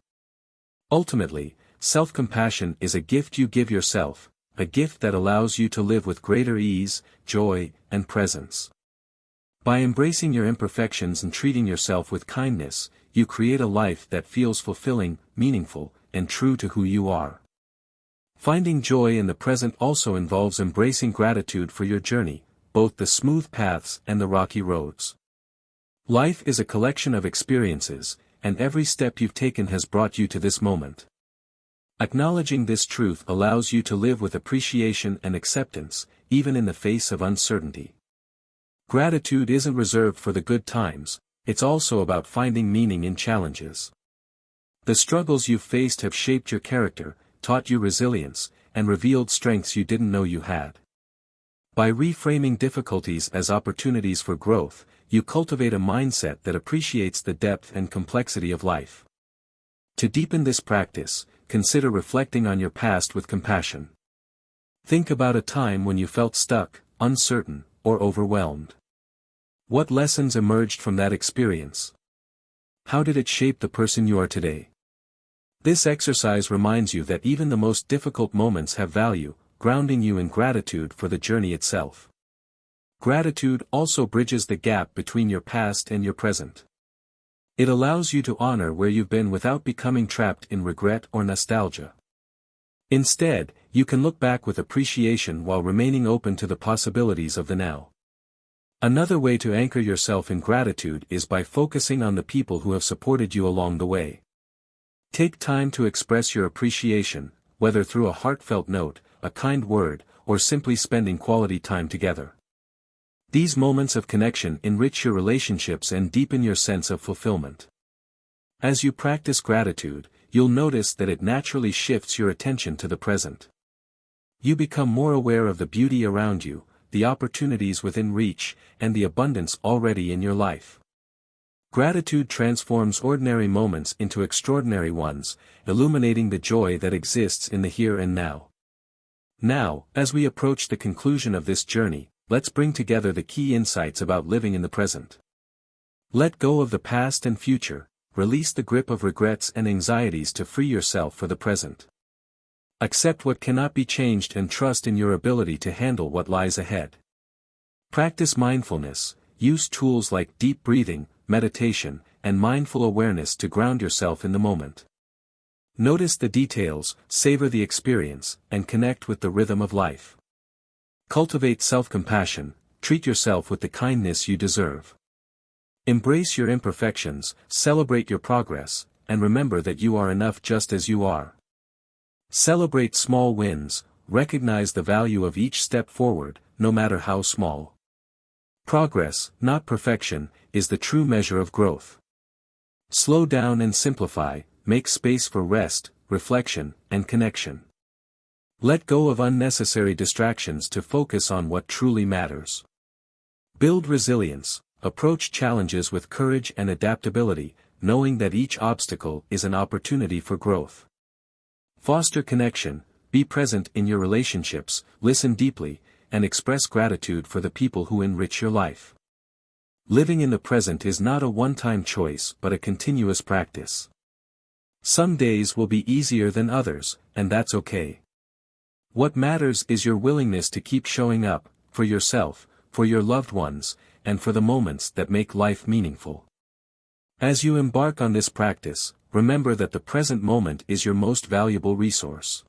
Ultimately, self-compassion is a gift you give yourself, a gift that allows you to live with greater ease, joy, and presence. By embracing your imperfections and treating yourself with kindness, you create a life that feels fulfilling, meaningful, and true to who you are. Finding joy in the present also involves embracing gratitude for your journey, both the smooth paths and the rocky roads. Life is a collection of experiences, and every step you've taken has brought you to this moment. Acknowledging this truth allows you to live with appreciation and acceptance, even in the face of uncertainty. Gratitude isn't reserved for the good times, it's also about finding meaning in challenges. The struggles you've faced have shaped your character, taught you resilience, and revealed strengths you didn't know you had. By reframing difficulties as opportunities for growth, you cultivate a mindset that appreciates the depth and complexity of life. To deepen this practice, consider reflecting on your past with compassion. Think about a time when you felt stuck, uncertain, or overwhelmed. What lessons emerged from that experience? How did it shape the person you are today? This exercise reminds you that even the most difficult moments have value, grounding you in gratitude for the journey itself. Gratitude also bridges the gap between your past and your present. It allows you to honor where you've been without becoming trapped in regret or nostalgia. Instead, you can look back with appreciation while remaining open to the possibilities of the now. Another way to anchor yourself in gratitude is by focusing on the people who have supported you along the way. Take time to express your appreciation, whether through a heartfelt note, a kind word, or simply spending quality time together. These moments of connection enrich your relationships and deepen your sense of fulfillment. As you practice gratitude, you'll notice that it naturally shifts your attention to the present. You become more aware of the beauty around you, the opportunities within reach, and the abundance already in your life. Gratitude transforms ordinary moments into extraordinary ones, illuminating the joy that exists in the here and now. Now, as we approach the conclusion of this journey, let's bring together the key insights about living in the present. Let go of the past and future, release the grip of regrets and anxieties to free yourself for the present. Accept what cannot be changed and trust in your ability to handle what lies ahead. Practice mindfulness, use tools like deep breathing, meditation, and mindful awareness to ground yourself in the moment. Notice the details, savor the experience, and connect with the rhythm of life. Cultivate self-compassion, treat yourself with the kindness you deserve. Embrace your imperfections, celebrate your progress, and remember that you are enough just as you are. Celebrate small wins, recognize the value of each step forward, no matter how small. Progress, not perfection, is the true measure of growth. Slow down and simplify, make space for rest, reflection, and connection. Let go of unnecessary distractions to focus on what truly matters. Build resilience, approach challenges with courage and adaptability, knowing that each obstacle is an opportunity for growth. Foster connection, be present in your relationships, listen deeply, and express gratitude for the people who enrich your life. Living in the present is not a one-time choice but a continuous practice. Some days will be easier than others, and that's okay. What matters is your willingness to keep showing up, for yourself, for your loved ones, and for the moments that make life meaningful. As you embark on this practice, remember that the present moment is your most valuable resource.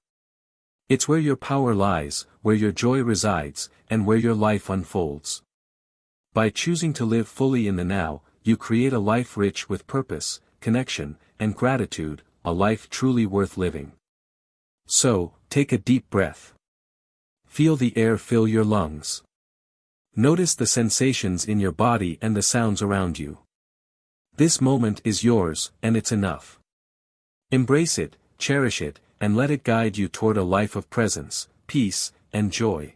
It's where your power lies, where your joy resides, and where your life unfolds. By choosing to live fully in the now, you create a life rich with purpose, connection, and gratitude, a life truly worth living. So, take a deep breath. Feel the air fill your lungs. Notice the sensations in your body and the sounds around you. This moment is yours, and it's enough. Embrace it, cherish it, and let it guide you toward a life of presence, peace, and joy.